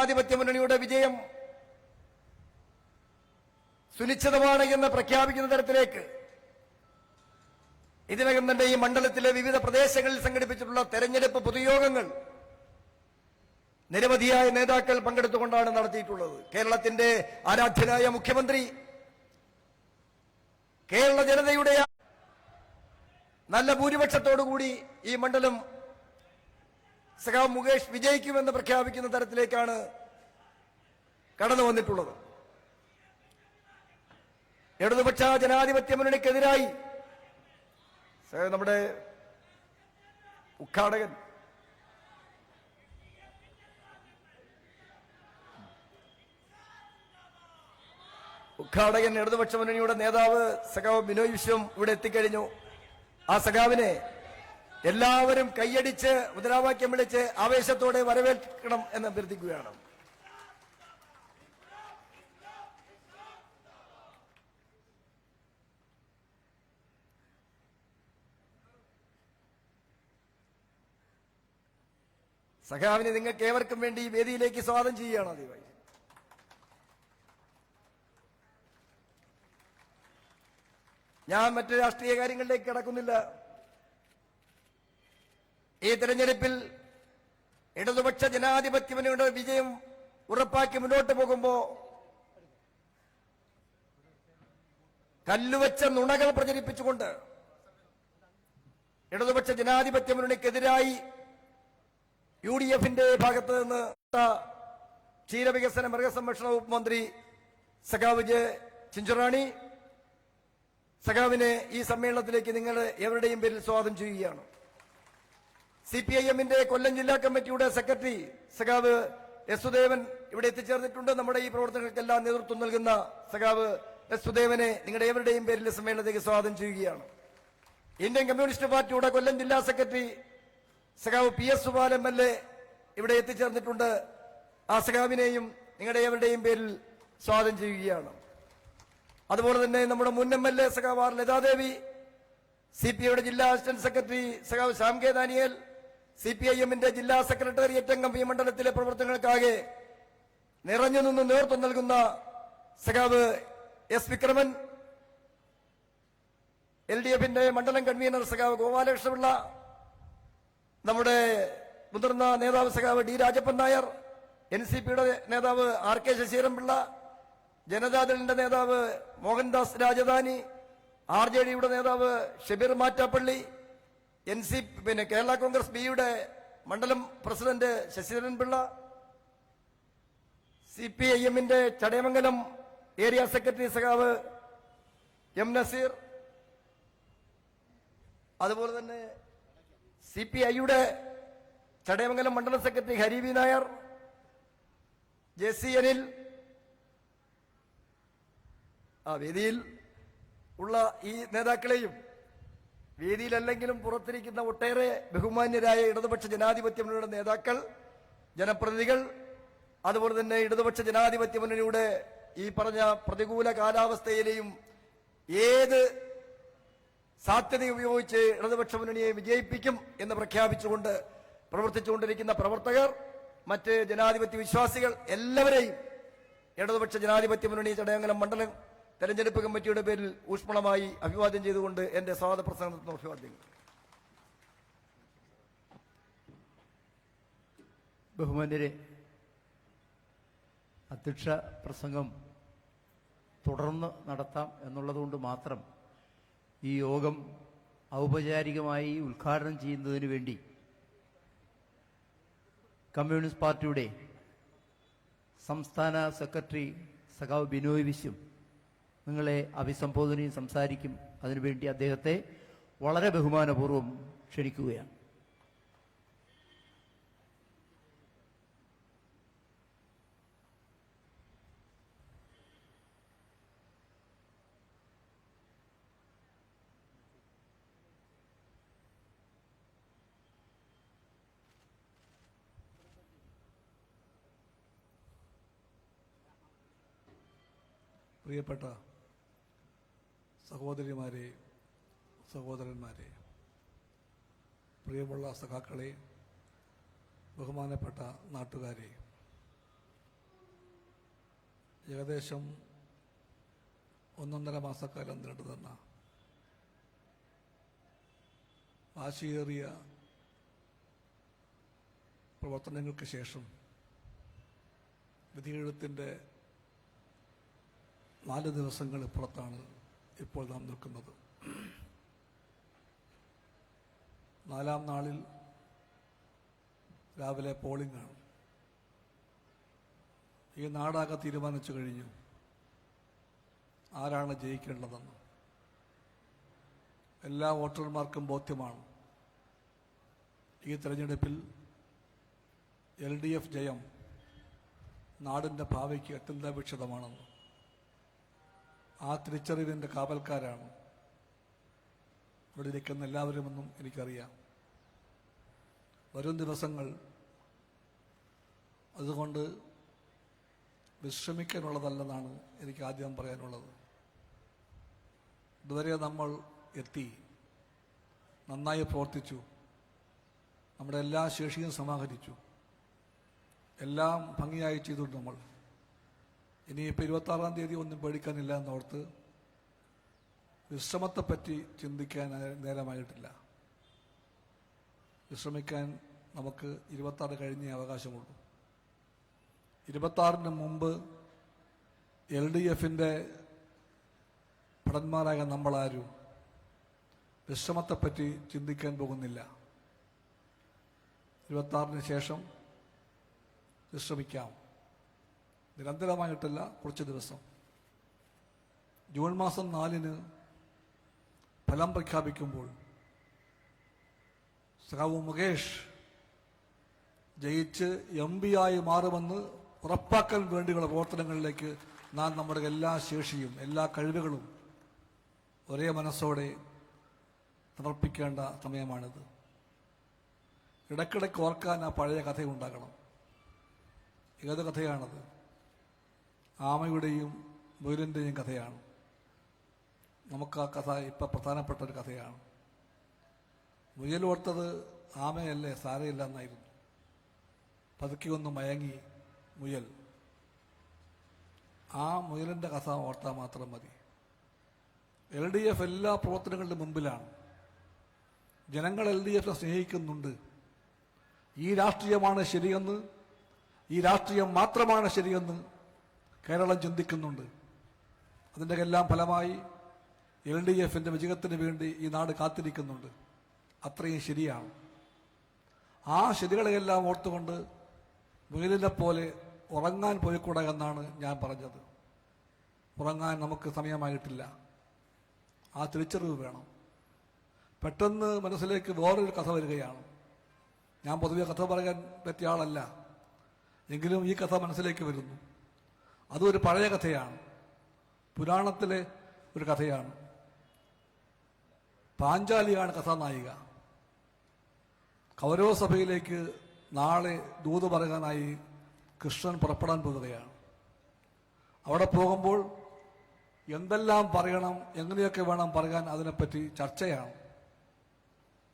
ജനാധിപത്യ മുന്നണിയുടെ വിജയം സുനിശ്ചിതമാണ് എന്ന് പ്രഖ്യാപിക്കുന്ന തരത്തിലേക്ക് ഇതിനകം തന്നെ ഈ മണ്ഡലത്തിലെ വിവിധ പ്രദേശങ്ങളിൽ സംഘടിപ്പിച്ചിട്ടുള്ള തെരഞ്ഞെടുപ്പ് പൊതുയോഗങ്ങൾ നിരവധിയായ നേതാക്കൾ പങ്കെടുത്തുകൊണ്ടാണ് നടത്തിയിട്ടുള്ളത്. കേരളത്തിന്റെ ആരാധ്യനായ മുഖ്യമന്ത്രി കേരള ജനതയുടെ നല്ല ഭൂരിപക്ഷത്തോടുകൂടി ഈ മണ്ഡലം സഖാവ് മുകേഷ് വിജയിക്കുമെന്ന് പ്രഖ്യാപിക്കുന്ന തരത്തിലേക്കാണ് കടന്നു വന്നിട്ടുള്ളത്. ഇടതുപക്ഷ ജനാധിപത്യ മുന്നണിക്കെതിരായി നമ്മുടെ ഉദ്ഘാടകൻ ഇടതുപക്ഷ മുന്നണിയുടെ നേതാവ് സഖാവ് ബിനോയ് വിശ്വം ഇവിടെ എത്തിക്കഴിഞ്ഞു. ആ സഖാവിനെ എല്ലാവരും കൈയടിച്ച് മുദ്രാവാക്യം വിളിച്ച് ആവേശത്തോടെ വരവേൽക്കണം എന്ന് അഭ്യർത്ഥിക്കുകയാണ്. സഖാവിനെ നിങ്ങൾക്ക് ഏവർക്കും വേണ്ടി വേദിയിലേക്ക് സ്വാഗതം ചെയ്യുകയാണ്. ദയവായി ഞാൻ മറ്റു രാഷ്ട്രീയ കാര്യങ്ങളിലേക്ക് കടക്കുന്നില്ല. ഈ തെരഞ്ഞെടുപ്പിൽ ഇടതുപക്ഷ ജനാധിപത്യ മുന്നണിയുടെ വിജയം ഉറപ്പാക്കി മുന്നോട്ട് പോകുമ്പോൾ കല്ലുവച്ച നുണകൾ പ്രചരിപ്പിച്ചുകൊണ്ട് ഇടതുപക്ഷ ജനാധിപത്യ മുന്നണിക്കെതിരായി UDFന്റെ ഭാഗത്ത് നിന്ന് ക്ഷീരവികസന മൃഗസംരക്ഷണ വകുപ്പ് മന്ത്രി സഖാവ് ജെ ചിഞ്ചുറാണി സഖാവിനെ ഈ സമ്മേളനത്തിലേക്ക് നിങ്ങൾ എവരുടെയും പേരിൽ സ്വാഗതം ചെയ്യുകയാണ്. CPIMന്റെ കൊല്ലം ജില്ലാ കമ്മിറ്റിയുടെ സെക്രട്ടറി സഖാവ് എസ് സുദേവൻ ഇവിടെ എത്തിച്ചേർന്നിട്ടുണ്ട്. നമ്മുടെ ഈ പ്രവർത്തനങ്ങൾക്കെല്ലാം നേതൃത്വം നൽകുന്ന സഖാവ് എസ് സുദേവനെ നിങ്ങളുടെ ഏവരുടെയും പേരിൽ സമ്മേളനത്തിലേക്ക് സ്വാഗതം ചെയ്യുകയാണ്. ഇന്ത്യൻ കമ്മ്യൂണിസ്റ്റ് പാർട്ടിയുടെ കൊല്ലം ജില്ലാ സെക്രട്ടറി സഖാവ് PS സുബാൽ MLA ഇവിടെ എത്തിച്ചേർന്നിട്ടുണ്ട്. ആ സഖാവിനെയും നിങ്ങളുടെ ഏവരുടെയും പേരിൽ സ്വാഗതം ചെയ്യുകയാണ്. അതുപോലെ തന്നെ നമ്മുടെ മുൻ MLA സഖാവ് ആർ ലതാദേവി, CPIയുടെ ജില്ലാ അസിസ്റ്റന്റ് സെക്രട്ടറി സഖാവ് ശ്യാം കെ ദാനിയേൽ, CPIMന്റെ ജില്ലാ സെക്രട്ടേറിയറ്റ് അംഗം ഈ മണ്ഡലത്തിലെ പ്രവർത്തനങ്ങൾക്കാകെ നിറഞ്ഞു നിന്ന് നേതൃത്വം നൽകുന്ന സഖാവ് S വിക്രമൻ, LDFന്റെ മണ്ഡലം കൺവീനർ സഖാവ് ഗോപാലകൃഷ്ണപിള്ള, നമ്മുടെ മുതിർന്ന നേതാവ് സഖാവ് D രാജപ്പൻ നായർ, NCPയുടെ നേതാവ് RK ശശീരൻപിള്ള, ജനതാദളിന്റെ നേതാവ് മോഹൻദാസ് രാജധാനി, RJDയുടെ നേതാവ് ഷബീർ മാറ്റാപ്പള്ളി, കേരള കോൺഗ്രസ് ബിയുടെ മണ്ഡലം പ്രസിഡന്റ് ശശിധരൻപിള്ള, CPIMന്റെ ചടയമംഗലം ഏരിയ സെക്രട്ടറി സഖാവ് M നസീർ, അതുപോലെ തന്നെ CPIയുടെ ചടയമംഗലം മണ്ഡലം secretary Hari V Nair, JC Anil, വേദിയിൽ ഉള്ള ഈ നേതാക്കളെയും വേദിയിലല്ലെങ്കിലും പുറത്തിരിക്കുന്ന ഒട്ടേറെ ബഹുമാന്യരായ ഇടതുപക്ഷ ജനാധിപത്യ മുന്നണിയുടെ നേതാക്കൾ, ജനപ്രതിനിധികൾ, അതുപോലെ തന്നെ ഇടതുപക്ഷ ജനാധിപത്യ മുന്നണിയുടെ ഈ പറഞ്ഞ പ്രതികൂല കാലാവസ്ഥയിലെയും ഏത് സാധ്യത ഉപയോഗിച്ച് ഇടതുപക്ഷ മുന്നണിയെ വിജയിപ്പിക്കും എന്ന് പ്രഖ്യാപിച്ചുകൊണ്ട് പ്രവർത്തിച്ചുകൊണ്ടിരിക്കുന്ന പ്രവർത്തകർ, മറ്റ് ജനാധിപത്യ വിശ്വാസികൾ എല്ലാവരെയും ഇടതുപക്ഷ ജനാധിപത്യ മുന്നണി ചടയമംഗലം മണ്ഡലം തെരഞ്ഞെടുപ്പ് കമ്മിറ്റിയുടെ പേരിൽ ഊഷ്മളമായി അഭിവാദ്യം ചെയ്തുകൊണ്ട് എന്റെ സ്വാഗത പ്രസംഗത്തിന് അഭിവാദ്യങ്ങൾ. ബഹുമാന്യരെ, അധ്യക്ഷ പ്രസംഗം തുടർന്ന് നടത്താം എന്നുള്ളതുകൊണ്ട് മാത്രം ഈ യോഗം ഔപചാരികമായി ഉദ്ഘാടനം ചെയ്യുന്നതിന് വേണ്ടി കമ്മ്യൂണിസ്റ്റ് പാർട്ടിയുടെ സംസ്ഥാന സെക്രട്ടറി സഖാവ് ബിനോയ് വിശ്വം നിങ്ങളെ അഭിസംബോധനയും സംസാരിക്കും. അതിനുവേണ്ടി അദ്ദേഹത്തെ വളരെ ബഹുമാനപൂർവ്വം ക്ഷണിക്കുകയാണ്. പ്രിയപ്പെട്ട സഹോദരിമാരെ, സഹോദരന്മാരെ, പ്രിയമുള്ള സഖാക്കളെ, ബഹുമാനപ്പെട്ട നാട്ടുകാരെ, ഏകദേശം 1.5 മാസക്കാലം നീണ്ടുനിന്ന വാശിയേറിയ പ്രവർത്തനങ്ങൾക്ക് ശേഷം വിധിയെഴുത്തിൻ്റെ 4 ദിവസങ്ങൾ ഇപ്പുറത്താണ് ഇപ്പോൾ നാം നിൽക്കുന്നത്. 4ാം നാളിൽ രാവിലെ പോളിംഗ് ആണ്. ഈ നാടാകെ തീരുമാനിച്ചു കഴിഞ്ഞു ആരാണ് ജയിക്കേണ്ടതെന്ന്. എല്ലാ വോട്ടർമാർക്കും ബോധ്യമാണ് ഈ തെരഞ്ഞെടുപ്പിൽ LDF ജയം നാടിൻ്റെ ഭാവിക്ക് അത്യന്താപേക്ഷിതമാണെന്ന്. ആ തിരിച്ചറിവിൻ്റെ കാവൽക്കാരാണ് ഇവിടെ ഇരിക്കുന്ന എല്ലാവരുമെന്നും എനിക്കറിയാം. വരും ദിവസങ്ങൾ അതുകൊണ്ട് വിശ്രമിക്കാനുള്ളതല്ലെന്നാണ് എനിക്ക് ആദ്യം പറയാനുള്ളത്. ഇതുവരെ നമ്മൾ എത്തി, നന്നായി പ്രവർത്തിച്ചു, നമ്മുടെ എല്ലാ ശേഷിയും സമാഹരിച്ചു, എല്ലാം ഭംഗിയായി ചെയ്തു നമ്മൾ. ഇനിയിപ്പോൾ 26-ാം തീയതി ഒന്നും പേടിക്കാനില്ല എന്നോർത്ത് വിശ്രമത്തെപ്പറ്റി ചിന്തിക്കാൻ നേരമായിട്ടില്ല. വിശ്രമിക്കാൻ നമുക്ക് 26 കഴിഞ്ഞേ അവകാശമുള്ളൂ. 26-ന് മുമ്പ് LDFൻ്റെ ഭടന്മാരായ നമ്മളാരും വിശ്രമത്തെപ്പറ്റി ചിന്തിക്കാൻ പോകുന്നില്ല. 26-ന് ശേഷം വിശ്രമിക്കാം, നിരന്തരമായിട്ടല്ല, കുറച്ച് ദിവസം. ജൂൺ മാസം 4-ന് ഫലം പ്രഖ്യാപിക്കുമ്പോൾ സഖാവ് മുകേഷ് ജയിച്ച് MP ആയി മാറുമെന്ന് ഉറപ്പാക്കാൻ വേണ്ടിയുള്ള പ്രവർത്തനങ്ങളിലേക്ക് നാം നമ്മുടെ എല്ലാ ശേഷിയും എല്ലാ കഴിവുകളും ഒരേ മനസ്സോടെ സമർപ്പിക്കേണ്ട സമയമാണിത്. ഇടയ്ക്കിടയ്ക്ക് ഓർക്കാൻ ആ പഴയ കഥയുണ്ടാകണം. ഏത് കഥയാണത്? ആമയുടെയും മുയലിൻ്റെയും കഥയാണ്. നമുക്ക് ആ കഥ ഇപ്പം പ്രധാനപ്പെട്ട ഒരു കഥയാണ്. മുയൽ ഓർത്തത് ആമയല്ലേ, സാരയില്ല എന്നായിരുന്നു. പതുക്കെ ഒന്ന് മയങ്ങി മുയൽ. ആ മുയലിൻ്റെ കഥ ഓർത്താൽ മാത്രം മതി. LDF എല്ലാ പ്രവർത്തനങ്ങളുടെ മുമ്പിലാണ്. ജനങ്ങൾ LDFനെ സ്നേഹിക്കുന്നുണ്ട്. ഈ രാഷ്ട്രീയമാണ് ശരിയെന്ന്, ഈ രാഷ്ട്രീയം മാത്രമാണ് ശരിയെന്ന് കേരളം ചിന്തിക്കുന്നുണ്ട്. അതിൻ്റെ എല്ലാം ഫലമായി LDFൻ്റെ വിജയത്തിന് വേണ്ടി ഈ നാട് കാത്തിരിക്കുന്നുണ്ട്. അത്രയും ശരിയാണ്. ആ ശരികളെയെല്ലാം ഓർത്തുകൊണ്ട് മുയലിനെ പോലെ ഉറങ്ങാൻ പോയിക്കൂടാ എന്നാണ് ഞാൻ പറഞ്ഞത്. ഉറങ്ങാൻ നമുക്ക് സമയമായിട്ടില്ല. ആ തിരിച്ചറിവ് വേണം. പെട്ടെന്ന് മനസ്സിലേക്ക് വേറൊരു കഥ വരികയാണ്. ഞാൻ പൊതുവെ കഥ പറയാൻ പറ്റിയ ആളല്ല, എങ്കിലും ഈ കഥ മനസ്സിലേക്ക് വരുന്നു. അതൊരു പഴയ കഥയാണ്, പുരാണത്തിലെ ഒരു കഥയാണ്. പാഞ്ചാലിയാണ് കഥാനായിക. കൗരവസഭയിലേക്ക് നാളെ ദൂത് പറയാനായി കൃഷ്ണൻ പുറപ്പെടാൻ പോവുകയാണ്. അവിടെ പോകുമ്പോൾ എന്തെല്ലാം പറയണം, എങ്ങനെയൊക്കെ വേണം പറയാൻ, അതിനെപ്പറ്റി ചർച്ചയാണ്.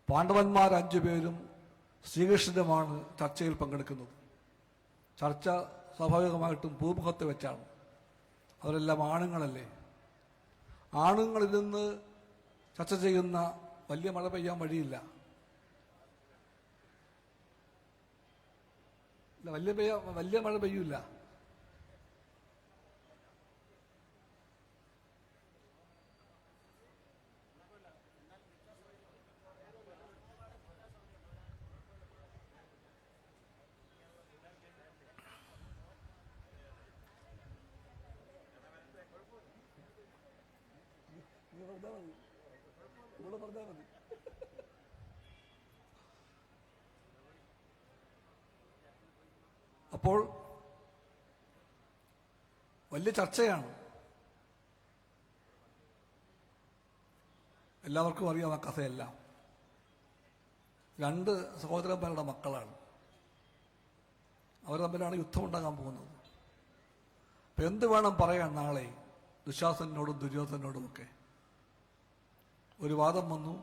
പാണ്ഡവന്മാർ 5 പേരും ശ്രീകൃഷ്ണനുമാണ് ചർച്ചയിൽ പങ്കെടുക്കുന്നത്. ചർച്ച സ്വാഭാവികമായിട്ടും ഭൂമുഖത്ത് വെച്ചാണ്. അവരെല്ലാം ആണുങ്ങളല്ലേ. ആണുങ്ങളിൽ നിന്ന് ചർച്ച ചെയ്യുന്ന വലിയ മഴ പെയ്യാൻ വഴിയില്ല. വലിയ മഴ പെയ്യൂല. അപ്പോൾ വലിയ ചർച്ചയാണ്. എല്ലാവർക്കും അറിയാം ആ കഥയെല്ലാം. 2 സഹോദരന്മാരുടെ മക്കളാണ്. അവർ തമ്മിലാണ് യുദ്ധം ഉണ്ടാകാൻ പോകുന്നത്. അപ്പം എന്ത് വേണം പറയാൻ നാളെ ദുശാസനോടും ദുര്യോധനോടുമൊക്കെ? ഒരു വാദം വന്നു,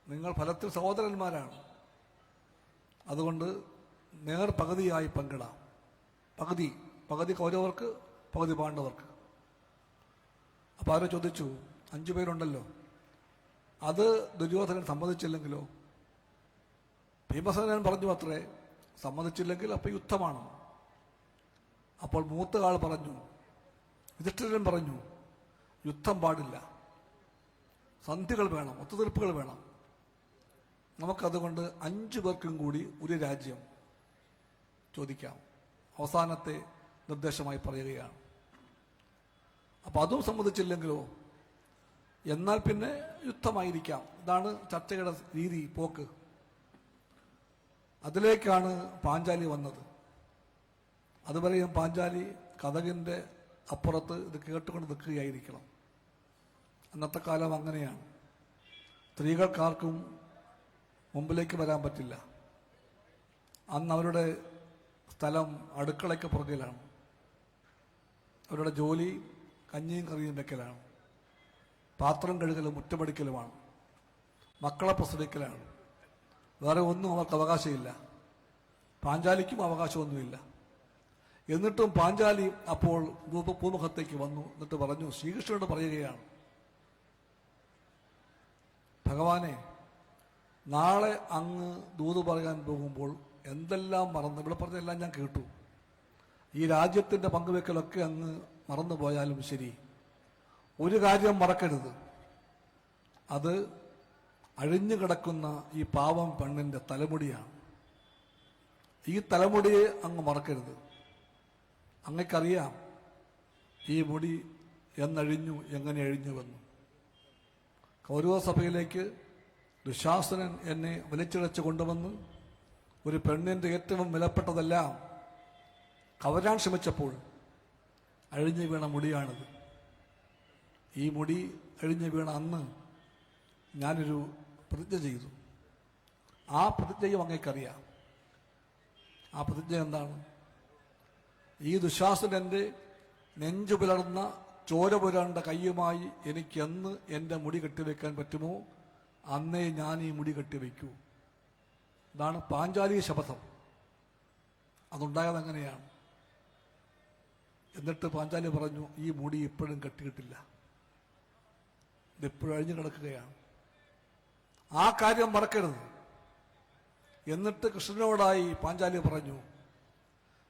നിങ്ങൾ ഫലത്തിൽ സഹോദരന്മാരാണ്, അതുകൊണ്ട് നേർ പകുതിയായി പങ്കിടാം. പകുതി കൗരവർക്ക് പകുതി പാണ്ഡവർക്ക്. അപ്പോൾ അവരെ ചോദിച്ചു, 5 പേരുണ്ടല്ലോ, അത് ദുര്യോധനൻ സമ്മതിച്ചില്ലെങ്കിലോ? ഭീമസേനൻ പറഞ്ഞു അത്രേ, സമ്മതിച്ചില്ലെങ്കിൽ അപ്പോൾ യുദ്ധമാണ്. അപ്പോൾ മൂത്ത ആൾ പറഞ്ഞു, യുധിഷ്ഠിരൻ പറഞ്ഞു, യുദ്ധം പാടില്ല, സന്ധികൾ വേണം, ഒത്തുതീർപ്പുകൾ വേണം. നമുക്കതുകൊണ്ട് 5 പേർക്കും കൂടി ഒരു രാജ്യം ചോദിക്കാം. അവസാനത്തെ നിർദ്ദേശമായി പറയുകയാണ്. അപ്പം അതും സമ്മതിച്ചില്ലെങ്കിലോ? എന്നാൽ പിന്നെ യുദ്ധമായിരിക്കാം. ഇതാണ് ചർച്ചയുടെ രീതി, പോക്ക്. അതിലേക്കാണ് പാഞ്ചാലി വന്നത്. അതുവരെയും പാഞ്ചാലി കഥകിൻ്റെ അപ്പുറത്ത് ഇത് കേട്ടുകൊണ്ട് നിൽക്കുകയായിരിക്കണം. അന്നത്തെ കാലം അങ്ങനെയാണ്. സ്ത്രീകൾക്കാർക്കും മുമ്പിലേക്ക് വരാൻ പറ്റില്ല. അന്ന് അവരുടെ സ്ഥലം അടുക്കളയ്ക്ക് പുറകിലാണ്. അവരുടെ ജോലി കഞ്ഞിയും കറിയും വെക്കലാണ്, പാത്രം കഴുകലും മുറ്റമടിക്കലുമാണ്, മക്കളെ പ്രസവിക്കലാണ്. വേറെ ഒന്നും അവർക്ക് അവകാശമില്ല. പാഞ്ചാലിക്കും അവകാശമൊന്നുമില്ല. എന്നിട്ടും പാഞ്ചാലി അപ്പോൾ ഭൂമുഖത്തേക്ക് വന്നു. എന്നിട്ട് പറഞ്ഞു, ശ്രീകൃഷ്ണനോട് പറയുകയാണ്, ഭഗവാനെ, നാളെ അങ്ങ് ദൂത് പറയാൻ പോകുമ്പോൾ എന്തെല്ലാം മറന്ന്, ഇവിടെ പറഞ്ഞതെല്ലാം ഞാൻ കേട്ടു, ഈ രാജ്യത്തിൻ്റെ പങ്കുവെക്കലൊക്കെ അങ്ങ് മറന്നു പോയാലും ശരി, ഒരു കാര്യം മറക്കരുത്, അത് അഴിഞ്ഞു കിടക്കുന്ന ഈ പാവം പെണ്ണിൻ്റെ തലമുടിയാണ്. ഈ തലമുടിയെ അങ്ങ് മറക്കരുത്. അങ്ങക്കറിയാം ഈ മുടി എന്നഴിഞ്ഞു, എങ്ങനെ അഴിഞ്ഞുവെന്നു. കൗരവസഭയിലേക്ക് ദുശാസനൻ എന്നെ വലിച്ചിഴച്ച് കൊണ്ടുവന്ന് ഒരു പെണ്ണിൻ്റെ ഏറ്റവും വിലപ്പെട്ടതെല്ലാം കവരാൻ ശ്രമിച്ചപ്പോൾ അഴിഞ്ഞു വീണ മുടിയാണിത്. ഈ മുടി അഴിഞ്ഞു വീണ അന്ന് ഞാനൊരു പ്രതിജ്ഞ ചെയ്തു. ആ പ്രതിജ്ഞയും അങ്ങേക്കറിയാം. ആ പ്രതിജ്ഞ എന്താണ്? ഈ ദുശാസനൻ്റെ നെഞ്ചു പുലർന്ന ചോര പുരണ്ട കയ്യുമായി എനിക്കെന്ന് എൻ്റെ മുടി കെട്ടിവെക്കാൻ പറ്റുമോ അന്നേ ഞാൻ ഈ മുടി കെട്ടിവെക്കൂ. ഇതാണ് പാഞ്ചാലി ശപഥം. അതുണ്ടായത് അങ്ങനെയാണ്. എന്നിട്ട് പാഞ്ചാലി പറഞ്ഞു, ഈ മുടി ഇപ്പോഴും കെട്ടിയിട്ടില്ല, ഇതെപ്പോഴും അഴിഞ്ഞു കിടക്കുകയാണ്. ആ കാര്യം മറക്കരുത്. എന്നിട്ട് കൃഷ്ണനോടായി പാഞ്ചാലി പറഞ്ഞു,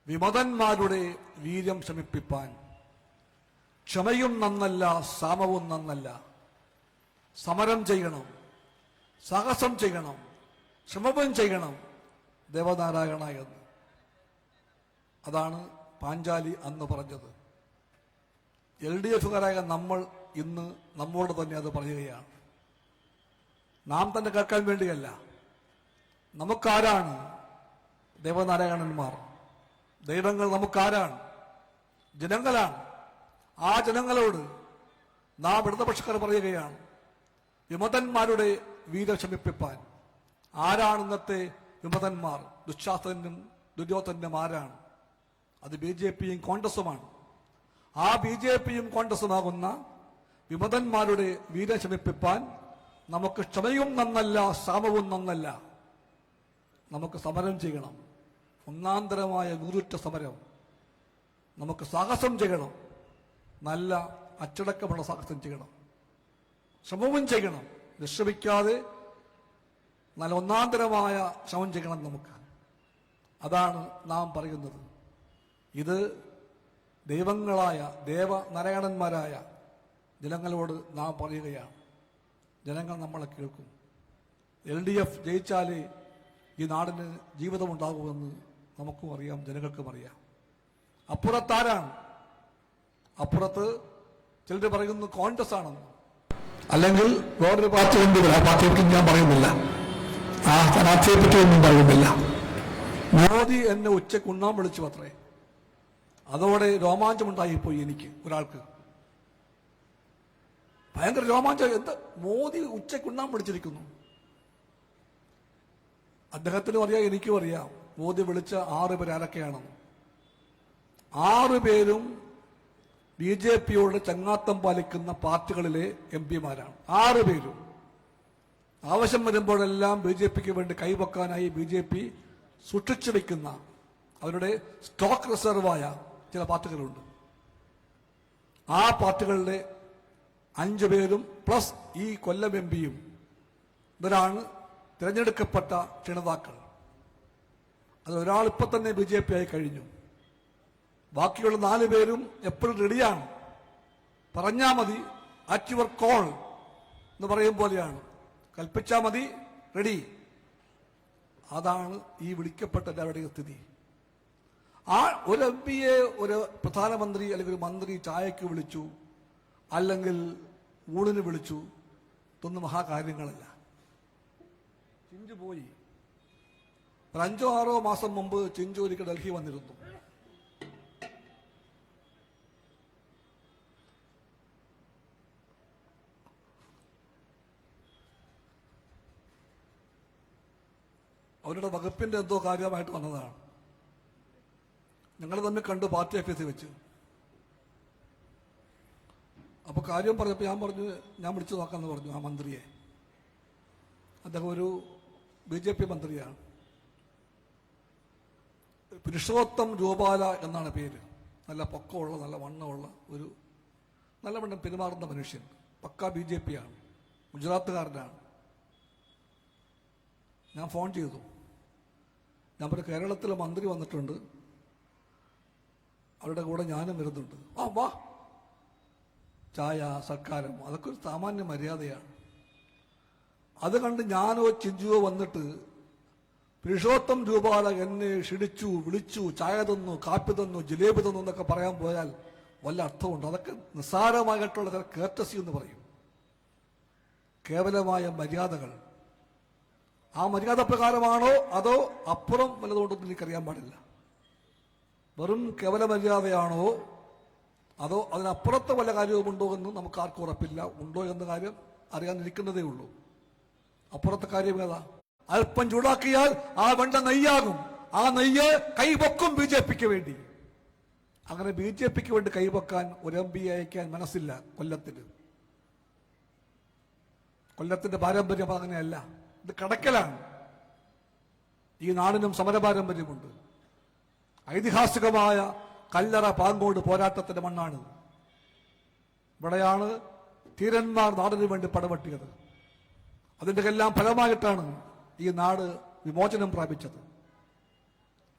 വിമതന്മാരുടെ വീര്യം ശമിപ്പിപ്പാൻ ക്ഷമയും നന്നല്ല, സാമവും നന്നല്ല. സമരം ചെയ്യണം, സാഹസം ചെയ്യണം, ശ്രമവും ചെയ്യണം ദേവനാരായണ എന്ന്. അതാണ് പാഞ്ചാലി അന്ന് പറഞ്ഞത്. LDF-കാരായ നമ്മൾ ഇന്ന് നമ്മോട് തന്നെ അത് പറയുകയാണ്. നാം തന്നെ കേൾക്കാൻ വേണ്ടിയല്ല. നമുക്കാരാണ് ദേവനാരായണന്മാർ? ദൈവങ്ങൾ നമുക്കാരാണ്? ജനങ്ങളാണ്. ആ ജനങ്ങളോട് നാം ഇടതുപക്ഷക്കാർ പറയുകയാണ്, വിമതന്മാരുടെ വീര്യം ശമിപ്പിപ്പാൻ. ആരാണ് ഇന്നത്തെ വിമതന്മാർ? ദുശ്ശാസനും ദുര്യോധനും ആരാണ്? അത് BJPയും കോൺഗ്രസുമാണ്. ആ BJPയും കോൺഗ്രസുമാകുന്ന വിമതന്മാരുടെ വീര്യം ശമിപ്പിപ്പാൻ നമുക്ക് ക്ഷമയും നന്നല്ല, സാമവും നന്നല്ല. നമുക്ക് സമരം ചെയ്യണം, ഒന്നാന്തരമായ നൂറുറ്റ സമരം. നമുക്ക് സാഹസം ചെയ്യണം, നല്ല അച്ചടക്കമുള്ള സാഹസം ചെയ്യണം, ശ്രമവും ചെയ്യണം, നിശ്രമിക്കാതെ നല്ല ഒന്നാന്തരമായ ശ്രമം ചെയ്യണം നമുക്ക്. അതാണ് നാം പറയുന്നത്. ഇത് ദൈവങ്ങളായ ദേവനാരായണന്മാരായ ജനങ്ങളോട് നാം പറയുകയാണ്. ജനങ്ങൾ നമ്മളെ കേൾക്കും. LDF ജയിച്ചാലേ ഈ നാടിന് ജീവിതമുണ്ടാകുമെന്ന് നമുക്കും അറിയാം, ജനങ്ങൾക്കും അറിയാം. അപ്പുറത്താരാണ്? അപ്പുറത്ത് ചിലർ പറയുന്നു കോൺഗ്രസ് ആണെന്ന്, അല്ലെങ്കിൽ വേറൊരു പാർട്ടി ഉണ്ട്. ആ പാർട്ടിയെ ഞാൻ പറയുന്നില്ല, ആ സ്ഥാനാർത്ഥിയെ പറ്റിയൊന്നും പറയുന്നില്ല. മോദി എന്നെ ഉച്ചയ്ക്ക് ഉണ്ണാൻ വിളിച്ചു അത്രേ. അതോടെ രോമാഞ്ചമുണ്ടായിപ്പോയി എനിക്ക്. ഒരാൾക്ക് ഭയങ്കര രോമാഞ്ചം. എന്ത് മോദി ഉച്ചയ്ക്ക് ഉണ്ണാൻ വിളിച്ചിരിക്കുന്നു? അദ്ദേഹത്തിനും അറിയാം, എനിക്കും അറിയാം മോദി വിളിച്ച 6 പേർ ആരൊക്കെയാണെന്ന്. 6 പേരും BJPയോട് ചങ്ങാത്തം പാലിക്കുന്ന പാർട്ടികളിലെ MP-മാരാണ്. 6 പേരും ആവശ്യം വരുമ്പോഴെല്ലാം BJPക്ക് വേണ്ടി കൈവെക്കാനായി BJP സൂക്ഷിച്ചു വയ്ക്കുന്ന അവരുടെ സ്റ്റോക്ക് റിസർവായ ചില പാർട്ടികളുണ്ട്. ആ പാർട്ടികളുടെ 5 പേരും പ്ലസ് ഈ കൊല്ലം എംപിയും ഇവരാണ് തിരഞ്ഞെടുക്കപ്പെട്ട ക്ഷണിതാക്കൾ. അതിലൊരാൾ ഇപ്പൊ തന്നെ BJP ആയി കഴിഞ്ഞു. ബാക്കിയുള്ള 4 പേരും എപ്പോഴും റെഡിയാണ്. പറഞ്ഞാ മതി, അറ്റ് യുവർ കോൾ എന്ന് പറയും പോലെയാണ്. കൽപ്പിച്ചാൽ മതി, റെഡി. അതാണ് ഈ വിളിക്കപ്പെട്ട എല്ലാവരുടെയും സ്ഥിതി. ആ ഒരു എംപിയെ ഒരു പ്രധാനമന്ത്രി അല്ലെങ്കിൽ ഒരു മന്ത്രി ചായക്ക് വിളിച്ചു, അല്ലെങ്കിൽ ഊണിന് വിളിച്ചു, ഇതൊന്നും മഹാകാര്യങ്ങളല്ല. ചിഞ്ചു പോയി. ഒരു 5-6 മാസം മുമ്പ് ചിഞ്ചു ഒരിക്കൽ ഡൽഹി വന്നിരുന്നു. അവരുടെ വകുപ്പിന്റെ എന്തോ കാര്യമായിട്ട് വന്നതാണ്. ഞങ്ങൾ തമ്മിൽ കണ്ടു പാർട്ടി ഓഫീസിൽ വെച്ച്. അപ്പൊ കാര്യം പറഞ്ഞപ്പോൾ ഞാൻ പറഞ്ഞു, ഞാൻ വിളിച്ചു നോക്കാമെന്ന് പറഞ്ഞു ആ മന്ത്രിയെ. അദ്ദേഹം ഒരു BJP മന്ത്രിയാണ്. പുരുഷോത്തം രൂപാല എന്നാണ് പേര്. നല്ല പൊക്കമുള്ള, നല്ല വണ്ണമുള്ള, ഒരു നല്ല വണ്ണം പെരുമാറുന്ന മനുഷ്യൻ. പക്ക BJP ആണ്, ഗുജറാത്തുകാരനാണ്. ഞാൻ ഫോൺ ചെയ്തു. ഞാൻ പറഞ്ഞു, കേരളത്തിലെ മന്ത്രി വന്നിട്ടുണ്ട്, അവരുടെ കൂടെ ഞാനും വരുന്നുണ്ട്. ആ വാ, ചായ സൽക്കാരം, അതൊക്കെ ഒരു സാമാന്യ മര്യാദയാണ്. അത് കണ്ട് ഞാനോ ചിഞ്ചുവോ വന്നിട്ട് പുരുഷോത്തം രൂപാല എന്നെ ക്ഷണിച്ചു, വിളിച്ചു, ചായ തന്നു, കാപ്പി തന്നു, ജിലേബി തന്നു എന്നൊക്കെ പറയാൻ പോയാൽ വല്ല അർത്ഥമുണ്ട്? അതൊക്കെ നിസ്സാരമായിട്ടുള്ള ചില കേർട്ടസി എന്ന് പറയും, കേവലമായ മര്യാദകൾ. ആ മര്യാദ പ്രകാരമാണോ അതോ അപ്പുറം വല്ലതുകൊണ്ടൊന്നും എനിക്കറിയാൻ പാടില്ല. വെറും കേവല മര്യാദയാണോ അതോ അതിനപ്പുറത്തെ വല്ല കാര്യവുമുണ്ടോ എന്ന് നമുക്ക് ആർക്കും ഉറപ്പില്ല. ഉണ്ടോ എന്ന കാര്യം അറിയാനിരിക്കുന്നതേ ഉള്ളൂ. അപ്പുറത്തെ കാര്യം ഏതാ? അല്പം ചൂടാക്കിയാൽ ആ വെണ്ട നെയ്യാകും. ആ നെയ്യ് കൈപൊക്കും BJPക്ക് വേണ്ടി. അങ്ങനെ BJPക്ക് വേണ്ടി കൈപൊക്കാൻ ഒരു MP അയക്കാൻ മനസ്സില്ല കൊല്ലത്തിന്. കൊല്ലത്തിന്റെ പാരമ്പര്യം അങ്ങനെയല്ല. ഇത് കടക്കലാണ്. ഈ നാടിനും സമര പാരമ്പര്യമുണ്ട്. ഐതിഹാസികമായ കല്ലറ പാങ്കോട് പോരാട്ടത്തിന്റെ മണ്ണാണ്. ഇവിടെയാണ് ധീരന്മാർ നാടിനു വേണ്ടി പടവെട്ടിയത്. അതിന്റെ എല്ലാം ഫലമായിട്ടാണ് ഈ നാട് വിമോചനം പ്രാപിച്ചത്.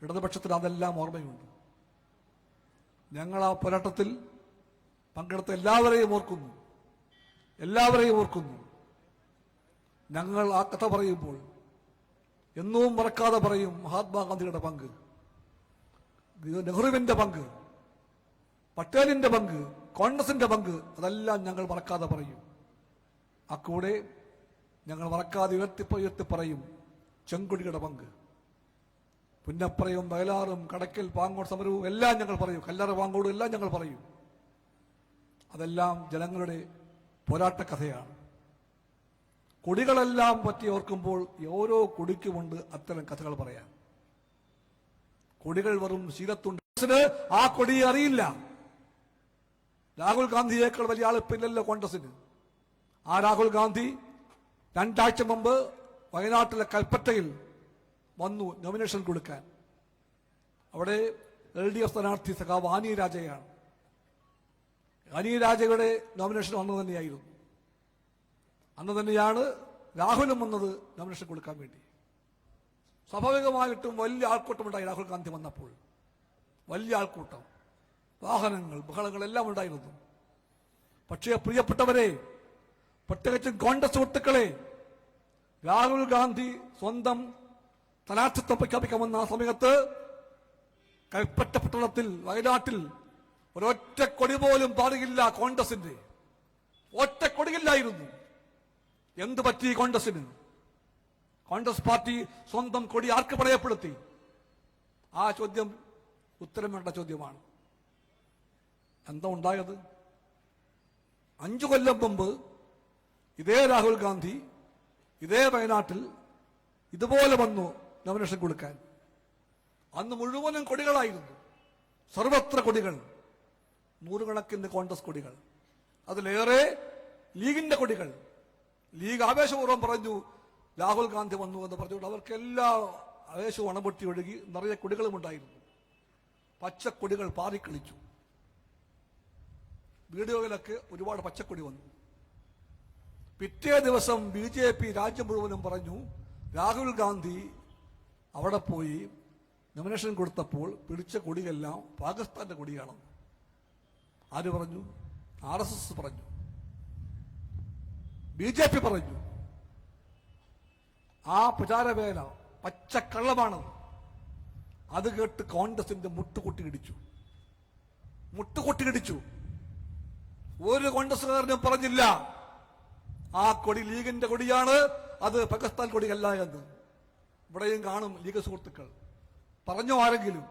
ഇടതുപക്ഷത്തിന് അതെല്ലാം ഓർമ്മയുണ്ട്. ഞങ്ങൾ ആ പോരാട്ടത്തിൽ പങ്കെടുത്ത എല്ലാവരെയും ഓർക്കുന്നു. ഞങ്ങൾ ആ കഥ പറയുമ്പോൾ എന്നും മറക്കാതെ പറയും മഹാത്മാഗാന്ധിയുടെ പങ്ക്, നെഹ്റുവിന്റെ പങ്ക്, പട്ടേലിന്റെ പങ്ക്, കോൺഗ്രസിന്റെ പങ്ക്. അതെല്ലാം ഞങ്ങൾ മറക്കാതെ പറയും. ആ കൂടെ ഞങ്ങൾ മറക്കാതെ ഉയർത്തി പറയും ചെങ്കൊടിയുടെ പങ്ക്. പുന്നപ്പറയും വയലാറും കടക്കൽ പാങ്ങോട് സമരവും എല്ലാം ഞങ്ങൾ പറയും. കല്ലറ പാങ്ങോടും എല്ലാം ഞങ്ങൾ പറയും. അതെല്ലാം ജനങ്ങളുടെ പോരാട്ട കഥയാണ്. കൊടികളെല്ലാം പറ്റി ഓർക്കുമ്പോൾ ഓരോ കൊടിക്കുമുണ്ട് അത്തരം കഥകൾ പറയാൻ. കൊടികൾ വെറും ശീലത്തുണ്ട്. ആ കൊടിയെ അറിയില്ല. രാഹുൽ ഗാന്ധിയേക്കാൾ വലിയ ആളിപ്പില്ലല്ലോ കോൺഗ്രസിന്. ആ രാഹുൽ ഗാന്ധി 2 ആഴ്ച മുമ്പ് വയനാട്ടിലെ കൽപ്പറ്റയിൽ വന്നു നോമിനേഷൻ കൊടുക്കാൻ. അവിടെ LDF സ്ഥാനാർത്ഥി സഖാവ് ആനി രാജയാണ്. ആനി രാജയുടെ നോമിനേഷൻ അന്ന് തന്നെയായിരുന്നു. അന്ന് തന്നെയാണ് രാഹുലും വന്നത് നോമിനേഷൻ കൊടുക്കാൻ വേണ്ടി. സ്വാഭാവികമായിട്ടും വലിയ ആൾക്കൂട്ടമുണ്ടായി. രാഹുൽ ഗാന്ധി വന്നപ്പോൾ വലിയ ആൾക്കൂട്ടം, വാഹനങ്ങൾ, ബഹളങ്ങൾ എല്ലാം ഉണ്ടായിരുന്നു. പക്ഷേ പ്രിയപ്പെട്ടവരെ, പ്രത്യേകിച്ചും കോൺഗ്രസ് സുഹൃത്തുക്കളെ, രാഹുൽ ഗാന്ധി സ്വന്തം സ്ഥാനാർത്ഥിത്വം പ്രഖ്യാപിക്കാമെന്ന ആ സമയത്ത് കൽപ്പറ്റ പട്ടണത്തിൽ, വയനാട്ടിൽ ഒരൊറ്റ കൊടി പോലും പാടിയില്ല കോൺഗ്രസിന്റെ. ഒറ്റ കൊടിയില്ലായിരുന്നു. എന്തു പറ്റി കോൺഗ്രസിന്? കോൺഗ്രസ് പാർട്ടി സ്വന്തം കൊടി ആർക്ക് പണയപ്പെടുത്തി? ആ ചോദ്യം ഉത്തരം വേണ്ട ചോദ്യമാണ്. എന്താ ഉണ്ടായത്? 5 കൊല്ലം മുമ്പ് ഇതേ രാഹുൽ ഗാന്ധി ഇതേ വയനാട്ടിൽ ഇതുപോലെ വന്നു നോമിനേഷൻ കൊടുക്കാൻ. അന്ന് മുഴുവനും കൊടികളായിരുന്നു, സർവത്ര കൊടികൾ, 100 കണക്കിന് കോൺഗ്രസ് കൊടികൾ, അതിലേറെ ലീഗിന്റെ കൊടികൾ. ലീഗ് ആവേശപൂർവ്വം പറഞ്ഞു രാഹുൽ ഗാന്ധി വന്നു എന്ന് പറഞ്ഞുകൊണ്ട് അവർക്കെല്ലാ ആവേശവും അണപൊട്ടി ഒഴുകി. നിറയെ കൊടികളും ഉണ്ടായിരുന്നു. പച്ചക്കൊടികൾ പാറിക്കളിച്ചു. വീഡിയോയിലൊക്കെ ഒരുപാട് പച്ചക്കൊടി വന്നു. പിറ്റേ ദിവസം BJP രാജ്യം മുഴുവനും പറഞ്ഞു രാഹുൽ ഗാന്ധി അവിടെ പോയി നോമിനേഷൻ കൊടുത്തപ്പോൾ പിടിച്ച കൊടിയെല്ലാം പാകിസ്ഥാന്റെ കൊടിയാണെന്ന്. ആര് പറഞ്ഞു? RSS പറഞ്ഞു, BJP പറഞ്ഞു. ആ പ്രചാരവേല പച്ചക്കള്ളമാണ്. അത് കേട്ട് കോൺഗ്രസിന്റെ മുട്ടുകൊട്ടിയിടിച്ചു. ഒരു കോൺഗ്രസുകാരനും പറഞ്ഞില്ല ആ കൊടി ലീഗിന്റെ കൊടിയാണ്, അത് പാകിസ്ഥാൻ കൊടിയല്ല എന്ന്. ഇവിടെയും കാണും ലീഗ് സുഹൃത്തുക്കൾ. പറഞ്ഞോ ആരെങ്കിലും